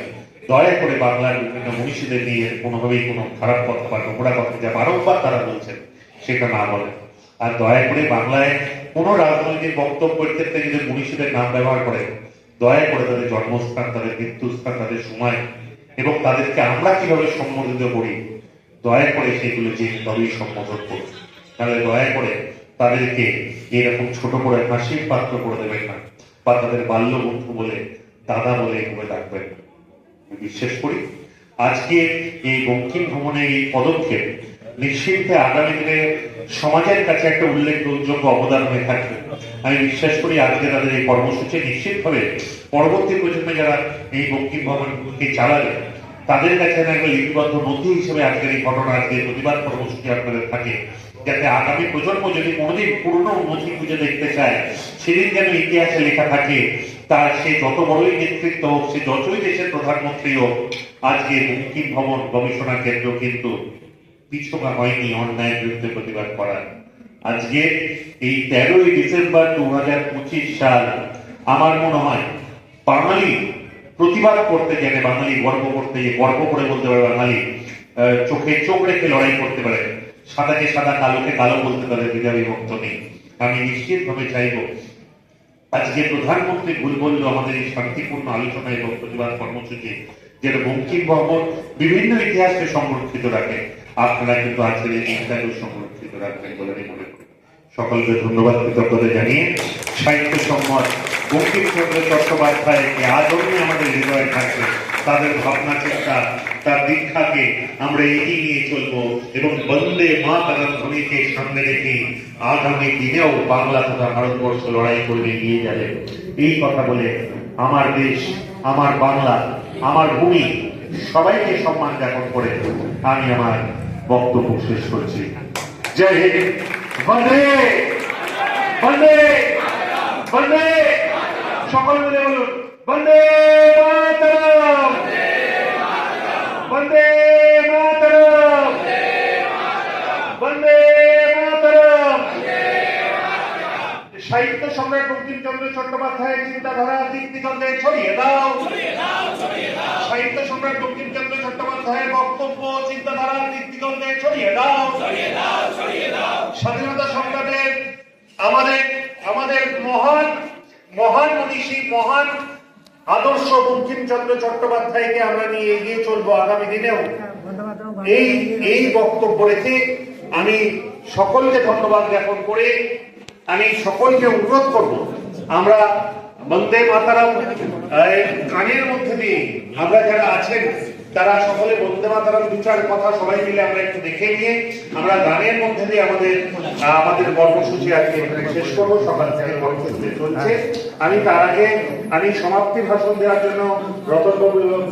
দয়া করে বাংলার বিভিন্ন মনীষীদের নিয়ে কোনোভাবেই কোনো খারাপ কথা বা নোংরা কথা যা বারংবার তারা বলছেন সেটা না বলেন। আর দয়া করে বাংলায় কোনো রাজনৈতিক বক্তব্যের ক্ষেত্রে যদি মনীষীদের নাম ব্যবহার করে, দয়া করে তাদের জন্মস্থান, তাদের মৃত্যুস্থান, তাদের সময় এবং তাদেরকে আমরা কিভাবে সম্বোধিত করি, দয়া করে সেগুলো যে তবেই সম্বোধন করুন। তাহলে দয়া করে তাদেরকে এরকম ছোট করে হাসির পাত্র করে দেবেন না, বা তাদের বাল্য বন্ধু বলে, দাদা বলে এভাবে ডাকবেন না। আমি বিশ্বাস করি আজকে এই বঙ্কিম ভবনের এই পদক্ষেপ নিশ্চিন্তে আগামী দিনে সমাজের কাছে একটা উল্লেখযোগ্য অবদান হয়ে থাকবে। আমি বিশ্বাস করি আজকে তাদের এই কর্মসূচি নিশ্চিতভাবে পরবর্তী প্রজন্মে যারা এই বঙ্কিম ভবনকে চালাবে তাদের কাছে একটা লিপিবদ্ধ নথি হিসেবে আজকের এই ঘটনা, আজকে প্রতিবাদ কর্মসূচি আপনাদের থাকে, যাতে আগামী প্রজন্ম যদি কোনোদিন পুরনো নথি খুঁজে দেখতে চায় সেদিন যেন ইতিহাসে লেখা থাকে তার সে যত বড়ই নেতৃত্ব হোক, সে যতই দেশের প্রধানমন্ত্রী হোক, আজকে বঙ্কিম ভবন গবেষণা কেন্দ্র কিন্তু পিছপা হয়নি অন্যায়ের বিরুদ্ধে প্রতিবাদ করার। আজকে এই 13ই ডিসেম্বর 2025 সাল আমার মনে হয় বাঙালি প্রতিবাদ করতে গেলে, বাঙালি গর্ব করতে গিয়ে গর্ব করে বলতে পারে, বাঙালি চোখে চোখ রেখে লড়াই করতে পারে, সাদাকে সাদা কালোকে কালো বলতে পারে, দ্বিধা বিভক্ত নেই। আমি নিশ্চিতভাবে চাইব আজকে প্রধানমন্ত্রী ভুল বলল আমাদের এই শান্তিপূর্ণ আলোচনা এবং প্রতিবাদ কর্মসূচি যেটা বঙ্কিম ভবন বিভিন্ন ইতিহাসকে সংরক্ষিত রাখে, আপনারা কিন্তু আজকের এই চিন্তাকে সংরক্ষিত রাখবেন বলে আমি মনে করি। সকলকে ধন্যবাদ কৃতজ্ঞতা জানিয়ে সাহিত্য সম্মান বঙ্কিমচন্দ্র চট্টোপাধ্যায়কে আজন্মে আমাদের হৃদয়ে থাকবে, তাদের ভাবনা চিন্তা, তার দীক্ষাকে আমরা এগিয়ে নিয়ে চলবো এবং বন্দে মাতরম ধ্বনিকে সামনে রেখে আগামী দিনেও বাংলা তথা ভারতবর্ষ লড়াই করবে, এগিয়ে যাবে। এই কথা বলে আমার দেশ, আমার বাংলা, আমার ভূমি সবাইকে সম্মান জ্ঞাপন করে আমি আমার বক্তব্য শেষ করছি। জয় হিন্দ, বন্দে বন্দে বন্দে, সকল মিলে বলুন বন্দে মাতরম, বন্দে মাতরম, বন্দে মাতরম। সাহিত্য সম্রাট বঙ্কিমচন্দ্র চট্টোপাধ্যায়ের চিন্তাধারা দিক দিগন্তে ছড়িয়ে দাও, সাহিত্য সম্রাট বঙ্কিমচন্দ্র চট্টোপাধ্যায়ের বক্তব্য চিন্তাধারা দিক দিগন্তে ছড়িয়ে দাও। স্বাধীনতা সংগ্রামের আমাদের মহান মহান মনীষী, মহান আদর্শ বঙ্কিমচন্দ্র চট্টোপাধ্যায়কে আমরা নিয়ে এগিয়ে চলবো আগামী দিনেও। এই বক্তব্য রেখে আমি সকলকে ধন্যবাদ জ্ঞাপন করে আমি সকলকে অনুরোধ করব, আমরা বন্দে মাতরম গানের মধ্যে দিয়ে আমরা যারা আছেন তারা সকলে বন্দে মাতরম দু চার কথা সবাই মিলে আমরা একটু দেখে নিয়ে আমরা গানের মধ্যে দিয়ে আমাদের কর্মসূচি আজকে শেষ করবো। সকাল থেকে কর্মসূচি চলছে। আমি তার আগে আমি সমাপ্তি ভাষণ দেওয়ার জন্য রতনবাবু এবং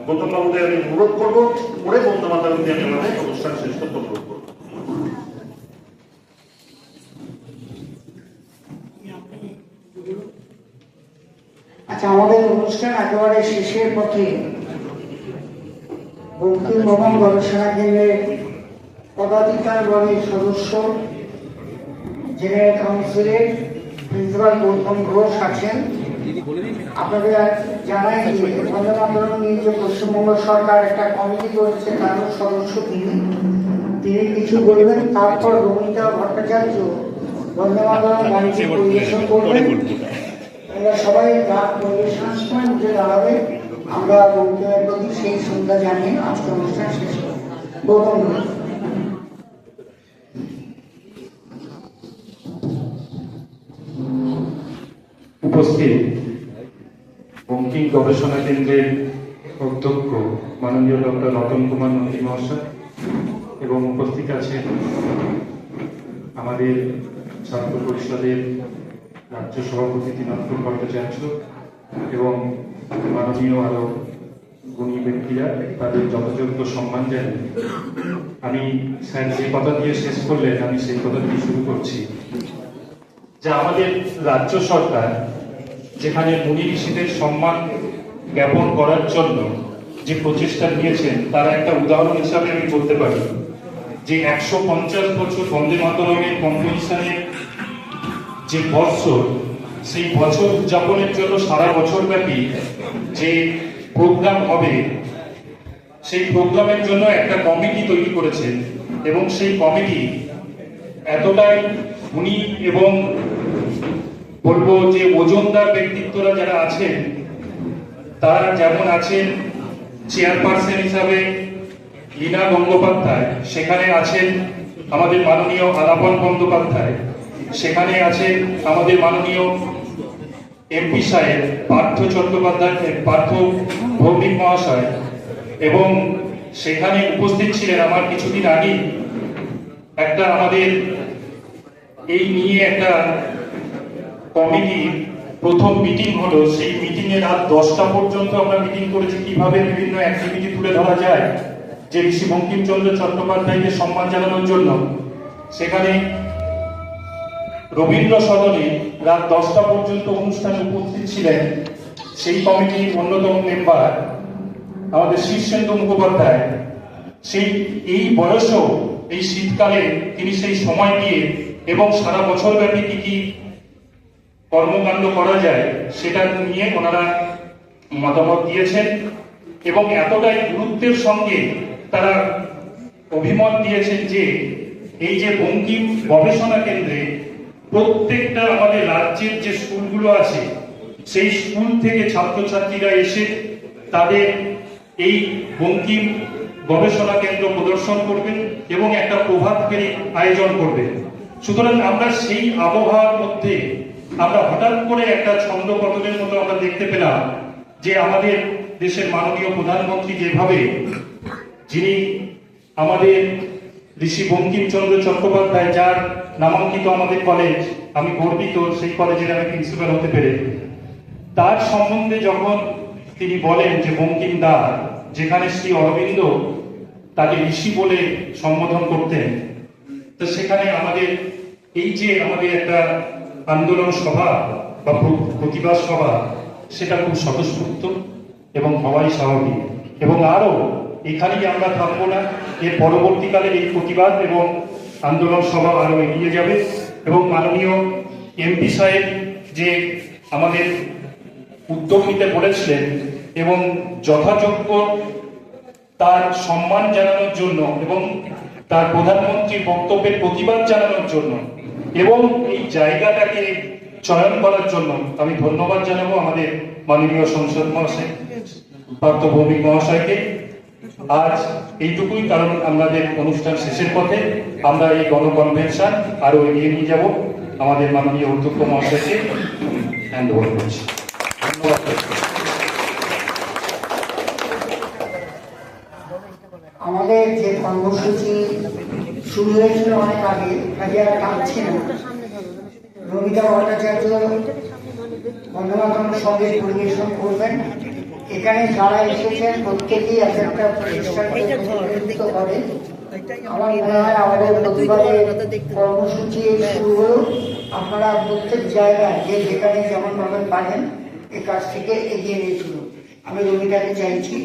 গৌতম বাবুদের আমি অনুরোধ করবো, পরে বন্দে মাতরম দিয়ে আমি আমাদের অনুষ্ঠান শেষ করতে অনুরোধ করবো। আচ্ছা, আমাদের অনুষ্ঠান একেবারে শেষের পথে বঙ্কিম ভবন গবেষণা কেন্দ্রের পদাধিকার বর্গের সদস্য জেনারেল কাউন্সিলের প্রিন্সিপাল গৌতম ঘোষ আছেন। আপনাদের জানাই যে বন্দে মাতরম নিয়ে যে পশ্চিমবঙ্গ সরকার একটা কমিটি করেছে, তার সদস্য তিনি কিছু বলবেন। তারপর রমিতা ভট্টাচার্য বন্দে মাতরম গানটি পরিবেশন করবেন। আমরা সবাই গান পরিবেশনের সময় উঠে দাঁড়াবে। আমরা বঙ্কিমের প্রতি সেই শ্রদ্ধা জানিয়ে আজকে অনুষ্ঠান শেষ করব। গৌতম ঘোষ। উপস্থিত বঙ্কিম গবেষণা কেন্দ্রের অধ্যক্ষ মাননীয় ডক্টর রতন কুমার নন্দী মহাশয় এবং উপস্থিত আছেন আমাদের ছাত্র পরিষদের রাজ্য সভাপতি দিনাজপুর ভট্টাচার্য এবং মাননীয় আরো গুণী ব্যক্তিরা, তাদের যথাযোগ্য সম্মান জানিয়ে আমি স্যার যে কথা দিয়ে শেষ করলেন আমি সেই কথা দিয়ে শুরু করছি। যে আমাদের রাজ্য সরকার যেখানে মুনি ঋষিদের সম্মান জ্ঞাপন করার জন্য যে প্রচেষ্টা নিয়েছেন তার একটা উদাহরণ হিসাবে আমি বলতে পারি যে 150 বছর বন্দে মাতরমের কম্পোজিশনের যে বৎসর, সেই বছর উদযাপনের জন্য সারা বছর ব্যাপী যে প্রোগ্রাম হবে, সেই প্রোগ্রামের জন্য একটা কমিটি তৈরি করেছেন এবং সেই কমিটি এতটাই গুণী এবং বলবো যে ওজনদার ব্যক্তিত্বরা যারা আছেন, তারা যেমন আছেন চেয়ারপারসন হিসাবে লীনা গঙ্গোপাধ্যায়, সেখানে আছেন আমাদের মাননীয় আলাপন বন্দ্যোপাধ্যায়, সেখানে আছেন আমাদের মাননীয় এমপি সাহেব পার্থ চট্টোপাধ্যায়, পার্থ ভৌমিক মহাশয়, এবং সেখানে উপস্থিত ছিলেন আমার কিছুদিন আগে একটা আমাদের এই নিয়ে একটা কমিটির প্রথম মিটিং হলো। সেই মিটিং এ রাত 10টা পর্যন্ত আমরা মিটিং করেছি কিভাবে বিভিন্ন অ্যাক্টিভিটি তুলে ধরা যায় যে ঋষি বঙ্কিমচন্দ্র চট্টোপাধ্যায়কে সম্মান জানানোর জন্য। সেখানে রবীন্দ্র সদনে রাত 10টা পর্যন্ত অনুষ্ঠানে উপস্থিত ছিলেন সেই কমিটির অন্যতম মেম্বার আমাদের শীর্ষেন্দু মুখোপাধ্যায়। সেই এই বয়সেও এই শীতকালে তিনি সেই সময় দিয়ে এবং সারা বছর ব্যাপী কি কি কর্মকাণ্ড করা যায় সেটা নিয়ে ওনারা মতামত দিয়েছেন এবং এতটাই গুরুত্বের সঙ্গে তারা অভিমত দিয়েছেন যে এই যে বঙ্কিম গবেষণা কেন্দ্রে প্রত্যেকটা আমাদের রাজ্যের যে স্কুলগুলো আছে সেই স্কুল থেকে ছাত্রছাত্রীরা এসে তাদের এই বঙ্কিম গবেষণা কেন্দ্র প্রদর্শন করবে এবং একটা প্রভাত ফেরি আয়োজন করবে। সুতরাং আমরা সেই আবহাওয়ার মধ্যে আমরা হঠাৎ করে একটা ছন্দ পতনের মতো আমরা দেখতে পেলাম যে আমাদের দেশের মাননীয় প্রধানমন্ত্রী যেভাবে, যিনি আমাদের ঋষি বঙ্কিমচন্দ্র চট্টোপাধ্যায়, যার নামাঙ্কিত আমাদের কলেজ, আমি গর্বিত সেই কলেজের আমি প্রিন্সিপাল হতে পেরে, তার সম্বন্ধে যখন তিনি বলেন যে বঙ্কিম দা, যেখানে শ্রী অরবিন্দ তাকে ঋষি বলে সম্বোধন করতেন, তো সেখানে আমাদের এই যে আমাদের একটা আন্দোলন সভা বা প্রতিবাদ সভা, সেটা খুব স্বতঃস্ফূর্ত এবং হওয়াই স্বাভাবিক। এবং আরো এখানেই আমরা থাকবো না, এর পরবর্তীকালে এই প্রতিবাদ এবং আন্দোলন সভা আরো এগিয়ে যাবে এবং মাননীয় এমপি সাহেব যে আমাদের উদ্যোগ নিতে বলেছিলেন এবং যথাযোগ্য তার সম্মান জানানোর জন্য এবং তার প্রধানমন্ত্রীর বক্তব্যের প্রতিবাদ জানানোর জন্য এবং এই জায়গাটাকে চয়ন করার জন্য আমি ধন্যবাদ জানাবো আমাদের মাননীয় সংসদ মহাশয় পার্থ ভৌমিক মহাশয়কে। আজ এইটুকুই, কারণ আমাদের অনুষ্ঠান শেষের পথে আমরা এই গণকনভেনশন আরো এগিয়ে নিয়ে যাব। আমাদের মাননীয় অধ্যক্ষ মহাশয়কে হ্যান্ড ওভার করছি। ধন্যবাদ। আমাদের যে কর্মসূচি শুরু হয়েছিল অনেক আগে, কাজে আর টানছে না। রবিদা ভট্টাচার্য বন্দে মাতরম সঙ্গীত পরিবেশন করবেন। এখানে যারা এসেছেন প্রত্যেকেই এক একটা প্রতিষ্ঠানকে প্রতিনিধিত্ব করে। আমার মনে হয় আমাদের প্রতিবারের কর্মসূচি শুরু হলো। আপনারা প্রত্যেক জায়গায় যে যেখানে যেমন ভাবে পারেন এই কাজ থেকে এগিয়ে নিয়ে চলুন। আমি রবিদাকে চাইছি।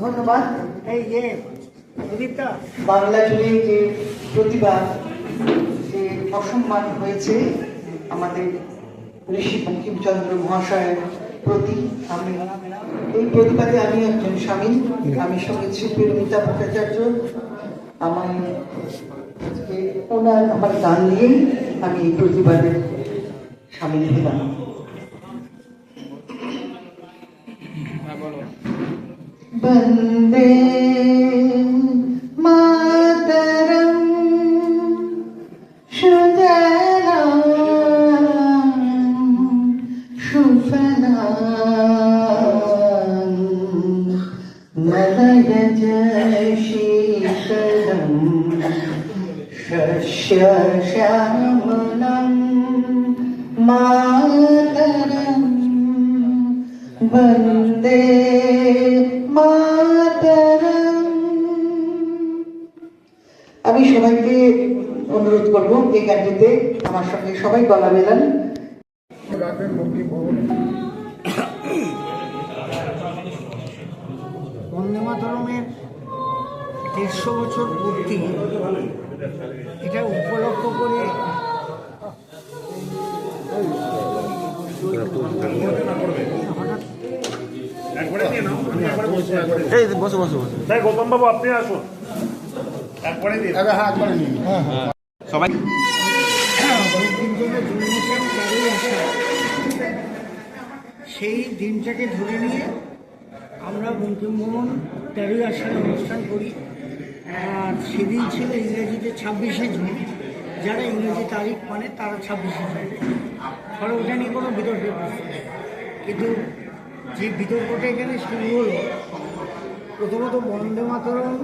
ধন্যবাদ। এই যে বাংলা জুড়ে যে প্রতিবাদ, যে অসম্মান হয়েছে আমাদের ঋষি বঙ্কিমচন্দ্র মহাশয়ের প্রতি, আমি এই প্রতিবাদে আমি একজন সামিল। আমি সঙ্গীত শিল্পী রমিতা ভট্টাচার্য। আমার আমার গান নিয়েই আমি এই প্রতিবাদে সামিল হলাম। বন্দে মাতরম সুজলাম সুফলাম মলয়জ শীতলম শস্য শ্যামলম মাতরম বন্দে মাতরম। আমি সবাইকে অনুরোধ করব এই গানটিতে আমার সঙ্গে সবাই গলা মেলান। বন্দে মাতরমের 150 বছর পূর্তি, এটা উপলক্ষ করে গৌতম বাবু আপনি আসুন, একবারে দিন। সবাই সেই দিনটাকে ধরে নিয়ে আমরা বঙ্কিমভবন 13ই আষাঢ়ে অনুষ্ঠান করি। আর সেদিন ছিল ইংরেজিতে 26শে জুন। যারা ইংরেজি তারিখ মানে তারা 26শে জুন। ফলে ওটা নিয়ে কোনো বিতর্কের প্রশ্ন নেই। কিন্তু যে বিতর্কটা এখানে শুরু হলো, প্রথমত বন্দে মাতরম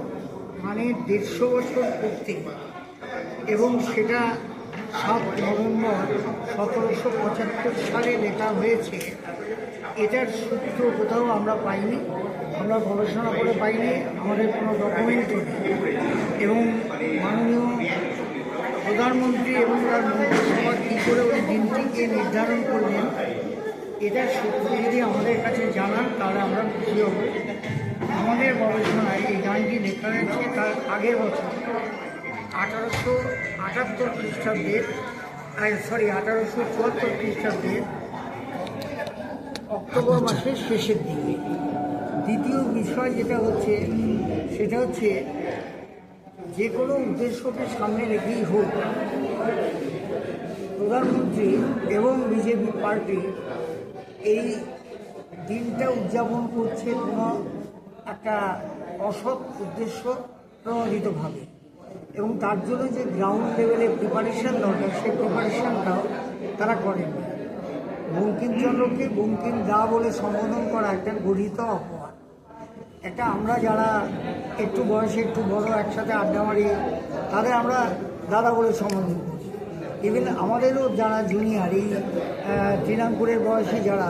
মানে 150 বছর পূর্তি, এবং সেটা 7 নভেম্বর 1775 সালে লেখা হয়েছে। এটার সূত্র কোথাও আমরা পাইনি, আমরা গবেষণা করে পাইনি, আমাদের কোনো ডকুমেন্টও নেই। এবং মাননীয় প্রধানমন্ত্রী এবং তার মন্ত্রিসভা কী করে ওই দিনটিকে নির্ধারণ করলেন, এটার সূত্র যদি আমাদের কাছে জানান তাহলে আমরা খুশি হব। আমাদের গবেষণায় এই গানটি লেখা হয়েছে তার আগের বছর 1878 খ্রিস্টাব্দের 1874 খ্রিস্টাব্দের অক্টোবর মাসের শেষের দিকে। দ্বিতীয় বিষয় যেটা হচ্ছে সেটা হচ্ছে যে কোনো উদ্দেশ্যকে সামনে রেখেই হোক, প্রধানমন্ত্রী এবং বিজেপি পার্টি এই দিনটা উদযাপন করছে কোনো একটা অসৎ উদ্দেশ্য প্রণোদিতভাবে, এবং তার জন্য যে গ্রাউন্ড লেভেলে প্রিপারেশান দরকার সেই প্রিপারেশানটাও তারা করেন। বঙ্কিমচন্দ্রকে বঙ্কিম দা বলে সম্বোধন করা একটা গঠিত অপমান। একটা আমরা যারা একটু বয়সে একটু বড় একসাথে আড্ডা মারি তাদের আমরা দাদা বলে সম্বোধন করি। ইভেন আমাদেরও যারা জুনিয়র, এই তৃণাঙ্কুরের বয়সী যারা,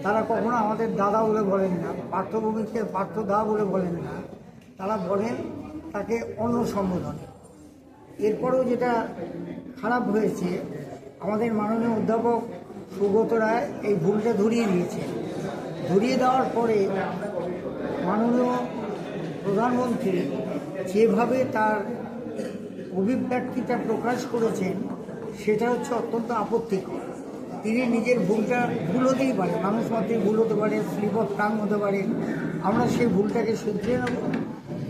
তারা কখনো আমাদের দাদা বলে বলেন না, পার্থভূমিকে পার্থ দা বলে বলেন না, তারা বলেন তাকে অন্য সম্বোধনে। এরপরেও যেটা খারাপ হয়েছে, আমাদের মাননীয় অধ্যাপক সুব্রত রায় এই ভুলটা ধরিয়ে দিয়েছে। ধরিয়ে দেওয়ার পরে মাননীয় প্রধানমন্ত্রী যেভাবে তার অভিব্যক্তিটা প্রকাশ করেছেন সেটা হচ্ছে অত্যন্ত আপত্তিকর। তিনি নিজের ভুলটা ভুল হতেই পারে, মানুষ মাত্রই ভুল হতে পারে, স্লিপ অফ টাং হতে পারে। আমরা সেই ভুলটাকে শুধরে নেব,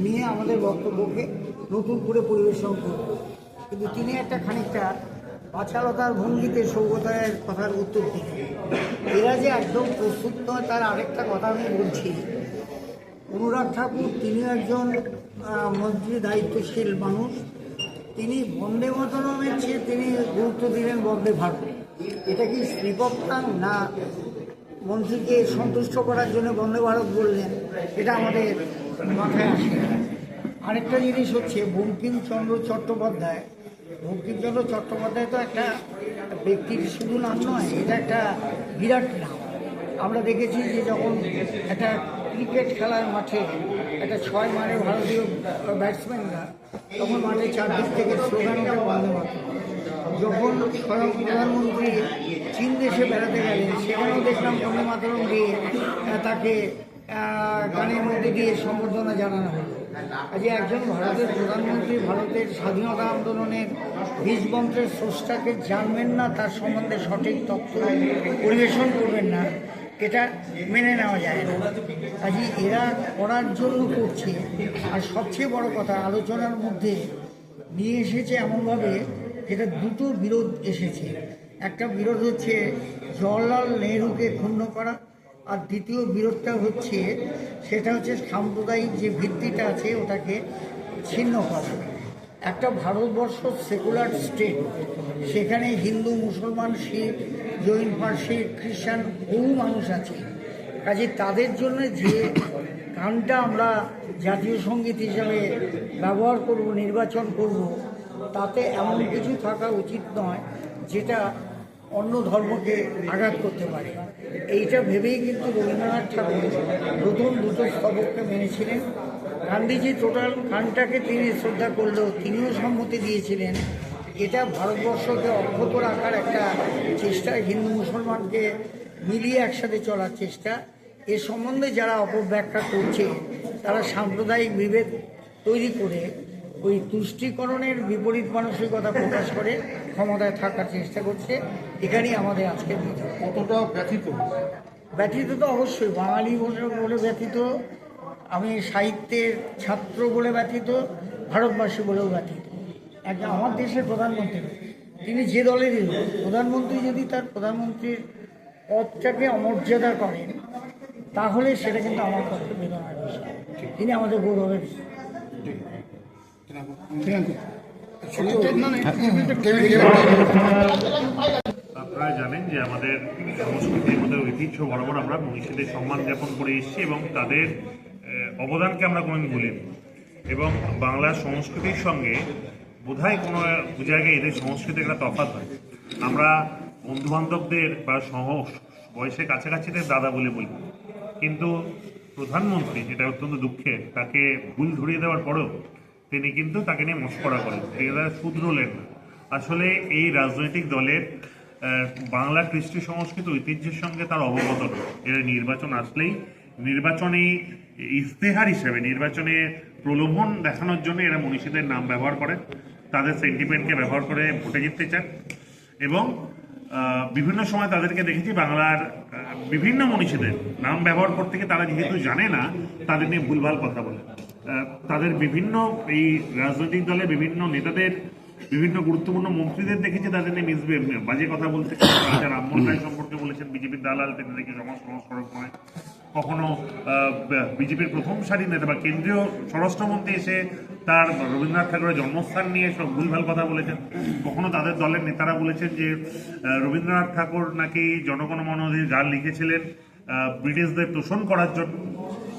নিয়ে আমাদের বক্তব্যকে নতুন করে পরিবেশন করব। কিন্তু তিনি একটা খানিকটা বাচালতার ভঙ্গিতে সৌগতার কথার উত্তর দিলেন। এরা যে একদম প্রস্তুত নয় তার আরেকটা কথা আমি বলছি। অনুরাগ ঠাকুর তিনি একজন মন্ত্রী দায়িত্বশীল মানুষ, তিনি বন্দে মাতরমের চেয়ে তিনি গুরুত্ব দিলেন বন্দে ভারত। এটা কি স্লিপ অফ টাং না মন্ত্রীকে সন্তুষ্ট করার জন্য বন্দে ভারত বললেন, এটা আমাদের মাথায় আসে না। আরেকটা জিনিস হচ্ছে বঙ্কিমচন্দ্র চট্টোপাধ্যায় তো একটা ব্যক্তির শুধু নাম নয়, এটা একটা বিরাট নাম। আমরা দেখেছি যে যখন একটা ক্রিকেট খেলার মাঠে একটা 6 মারে ভারতীয় ব্যাটসম্যানরা, তখন মাঠে চারদিক থেকে স্লোগান ওঠে বন্দে মাতরম। যখন স্বয়ং প্রধানমন্ত্রী চীন দেশে বেড়াতে গেলেন, সেখানেও দেখলাম বন্দে মাতরম দিয়ে তাকে গানের মধ্যে দিয়ে সম্বর্ধনা জানানো হলো। আজ একজন ভারতের প্রধানমন্ত্রী ভারতের স্বাধীনতা আন্দোলনের বীজ মন্ত্রের স্রষ্টাকে জানবেন না, তার সম্বন্ধে সঠিক তথ্য পরিবেশন করবেন না, এটা মেনে নেওয়া যায় না। কাজে এরা করার জন্য করছে। আর সবচেয়ে বড় কথা, আলোচনার মধ্যে নিয়ে এসেছে এমনভাবে যেটা দুটো বিরোধ এসেছে। একটা বিরোধ হচ্ছে জওহরলাল নেহরুকে ক্ষুণ্ণ করা, আর দ্বিতীয় বিরোধটা হচ্ছে সেটা হচ্ছে সাম্প্রদায়িক যে ভিত্তিটা আছে ওটাকে ছিন্ন করা। একটা ভারতবর্ষ সেকুলার স্টেট, সেখানে হিন্দু, মুসলমান, শিখ, জৈন, পার্সি, খ্রিস্টান বহু মানুষ আছে। কাজে তাদের জন্য যে গানটা আমরা জাতীয় সঙ্গীত হিসাবে ব্যবহার করব, নির্বাচন করব, তাতে এমন কিছু থাকা উচিত নয় যেটা অন্য ধর্মকে আঘাত করতে পারে। এইটা ভেবেই কিন্তু রবীন্দ্রনাথ ঠাকুর প্রথম দুটো স্তবককে মেনেছিলেন। গান্ধীজি টোটাল গানটাকে তিনি শ্রদ্ধা করলেও তিনিও সম্মতি দিয়েছিলেন। এটা ভারতবর্ষকে অক্ষত রাখার একটা চেষ্টা, হিন্দু মুসলমানকে মিলিয়ে একসাথে চলার চেষ্টা। এ সম্বন্ধে যারা অপব্যাখ্যা করছে তারা সাম্প্রদায়িক বিভেদ তৈরি করে ওই তুষ্টিকরণের বিপরীত মানসিকতা প্রকাশ করে ক্ষমতায় থাকার চেষ্টা করছে। এখানেই আমাদের আজকের বিতর্ক। কতটা ব্যথিত তো অবশ্যই, বাঙালি বলে ব্যথিত, আমি সাহিত্যের ছাত্র বলে ব্যথিত, ভারতবাসী বলেও ব্যথিত। একটা আমার দেশের প্রধানমন্ত্রী, তিনি যে দলেরই হোক, প্রধানমন্ত্রী যদি তার প্রধানমন্ত্রীর পদটাকে অমর্যাদা করেন তাহলে সেটা কিন্তু আমার পক্ষে বেদনার বিষয়। তিনি আমাদের গৌরবের বিষয়। আপনারা জানেন যে আমাদের সংস্কৃতির মধ্যে ঐতিহ্য বরাবর আমরা মনীষীদের সম্মান জ্ঞাপন করে এসেছি এবং তাদের অবদানকে আমরা কোনোদিন ভুলিনি। এবং বাংলার সংস্কৃতির সঙ্গে বোধহয় কোনো জায়গায় এদের সংস্কৃতির একটা তফাৎ হয়। আমরা বন্ধুবান্ধবদের বা বয়সের কাছাকাছিদের দাদা বলে বলি, কিন্তু প্রধানমন্ত্রী, যেটা অত্যন্ত দুঃখের, তাকে ভুল ধরিয়ে দেওয়ার পরেও তিনি কিন্তু তাকে নিয়ে মস্করা করেন, তিনি তারা শুধরোলেন না। আসলে এই রাজনৈতিক দলের বাংলা কৃষ্টি সংস্কৃতি ঐতিহ্যের সঙ্গে তার অবগত নয়। এরা নির্বাচন আসলেই নির্বাচনে ইশতেহার হিসেবে, নির্বাচনে প্রলোভন দেখানোর জন্য এরা মনীষীদের নাম ব্যবহার করে, তাদের সেন্টিমেন্টকে ব্যবহার করে ভোটে জিততে চান। এবং বিভিন্ন সময় তাদেরকে দেখেছি বাংলার বিভিন্ন মনীষীদের নাম ব্যবহার করতে গিয়ে তারা যেহেতু জানে না, তাদের নিয়ে ভুলভাল কথা বলে। তাদের বিভিন্ন এই রাজনৈতিক দলের বিভিন্ন নেতাদের, বিভিন্ন গুরুত্বপূর্ণ মন্ত্রীদের দেখেছি তাদের নিয়ে বাজে কথা বলতে। রাজা রামমোহন রায় সম্পর্কে বলেছেন বিজেপির দালাল, তিনি নাকি সমাজ সংস্কারক নয়। কখনো বিজেপির প্রথম সারি নেতা বা কেন্দ্রীয় স্বরাষ্ট্রমন্ত্রী এসে তার রবীন্দ্রনাথ ঠাকুরের জন্মস্থান নিয়ে সব ভুলভাল কথা বলেছেন। কখনো তাদের দলের নেতারা বলেছেন যে রবীন্দ্রনাথ ঠাকুর নাকি জনগণমন গান লিখেছিলেন ব্রিটিশদের তোষণ করার জন্য।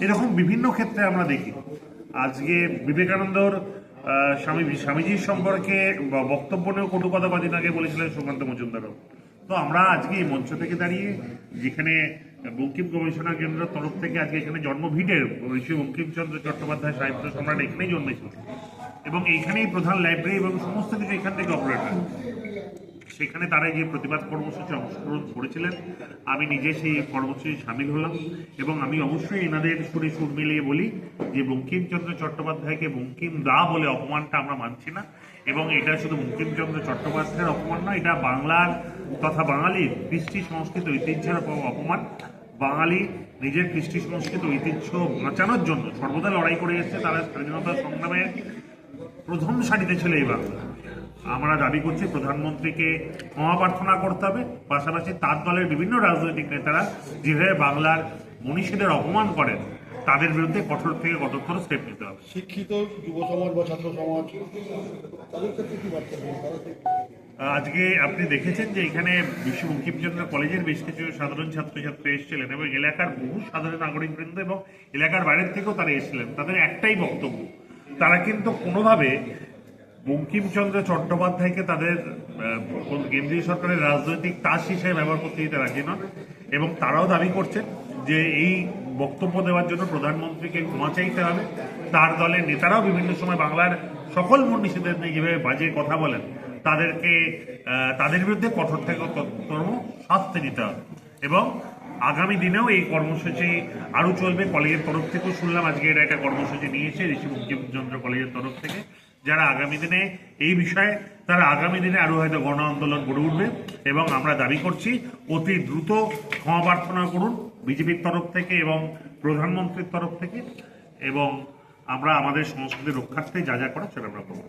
এরকম বিভিন্ন ক্ষেত্রে আমরা দেখি। আজকে বিবেকানন্দর স্বামীজির সম্পর্কে বক্তব্য নিয়েও কটু কথা কদিন আগে বলেছিলেন সুকান্ত মজুমদারও। তো আমরা আজকে এই মঞ্চ থেকে দাঁড়িয়ে, যেখানে বঙ্কিম গবেষণা কেন্দ্রের তরফ থেকে আজকে এখানে জন্মভিটের ঋষি বঙ্কিমচন্দ্র চট্টোপাধ্যায় সাহিত্য সম্রাট এখানেই জন্মেছিল এবং এইখানেই প্রধান লাইব্রেরি এবং সমস্ত কিছু এখান থেকে অপারেট হয়, সেখানে তারা যে প্রতিবাদ কর্মসূচি অংশগ্রহণ করেছিলেন, আমি নিজে সেই কর্মসূচি সামিল হলাম। এবং আমি অবশ্যই এনাদের সুরে সুর মিলিয়ে বলি যে বঙ্কিমচন্দ্র চট্টোপাধ্যায়কে বঙ্কিম দা বলে অপমানটা আমরা মানছি না। এবং এটা শুধু বঙ্কিমচন্দ্র চট্টোপাধ্যায়ের অপমান নয়, এটা বাংলার তথা বাঙালির কৃষ্টি সংস্কৃতি ঐতিহ্যের অপমান। বাঙালি নিজের কৃষ্টি সংস্কৃতি ঐতিহ্য বাঁচানোর জন্য সর্বদা লড়াই করে এসেছে, তারা স্বাধীনতা সংগ্রামে প্রথম সারিতে ছিল এই বাংলা। আমরা দাবি করছি প্রধানমন্ত্রীকে ক্ষমা প্রার্থনা করতে হবে, পাশাপাশি তার দলের বিভিন্ন রাজনৈতিক নেতারা যেভাবে বাংলার মনীষীদের অপমান করেন তাদের বিরুদ্ধে কঠোর থেকে কঠোরতর স্টেপ নিতে হবে। শিক্ষিত যুব সমাজ বা ছাত্র সমাজ তাদের ক্ষেত্রে কি বার্তা? আজকে আপনি দেখেছেন যে এখানে বিশ্ব বঙ্কিমচন্দ্র কলেজের বেশ কিছু সাধারণ ছাত্রছাত্রী এসেছিলেন এবং এলাকার বহু সাধারণ নাগরিকবৃন্দ এবং এলাকার বাইরের থেকেও তারা এসেছিলেন। তাদের একটাই বক্তব্য, তারা কিন্তু কোনোভাবে বঙ্কিমচন্দ্র চট্টোপাধ্যায়কে তাদের কেন্দ্রীয় সরকারের রাজনৈতিক তাস হিসেবে ব্যবহার করতে দিতে রাজি নন এবং তারাও দাবি করছেন যে এই বক্তব্য দেওয়ার জন্য প্রধানমন্ত্রীকে ক্ষমা চাইতে হবে। তার দলের নেতারাও বিভিন্ন সময় বাংলার সকল মনীষীদের নিয়ে যেভাবে বাজে কথা বলেন, তাদের বিরুদ্ধে কঠোর থেকে কঠোরতম শাস্তি দিতে হবে এবং আগামী দিনেও এই কর্মসূচি আরও চলবে। কলেজের তরফ থেকেও শুনলাম আজকে এরা একটা কর্মসূচি নিয়েছে ঋষি বঙ্কিমচন্দ্র কলেজের তরফ থেকে, যারা আগামী দিনে এই বিষয়ে তারা আগামী দিনে আরও হয়তো গণ আন্দোলন গড়ে উঠবে এবং আমরা দাবি করছি অতি দ্রুত ক্ষমা প্রার্থনা করুন বিজেপির তরফ থেকে এবং প্রধানমন্ত্রীর তরফ থেকে, এবং আমরা আমাদের সংস্কৃতি রক্ষার্থে যা যা করা সেটা আমরা করব।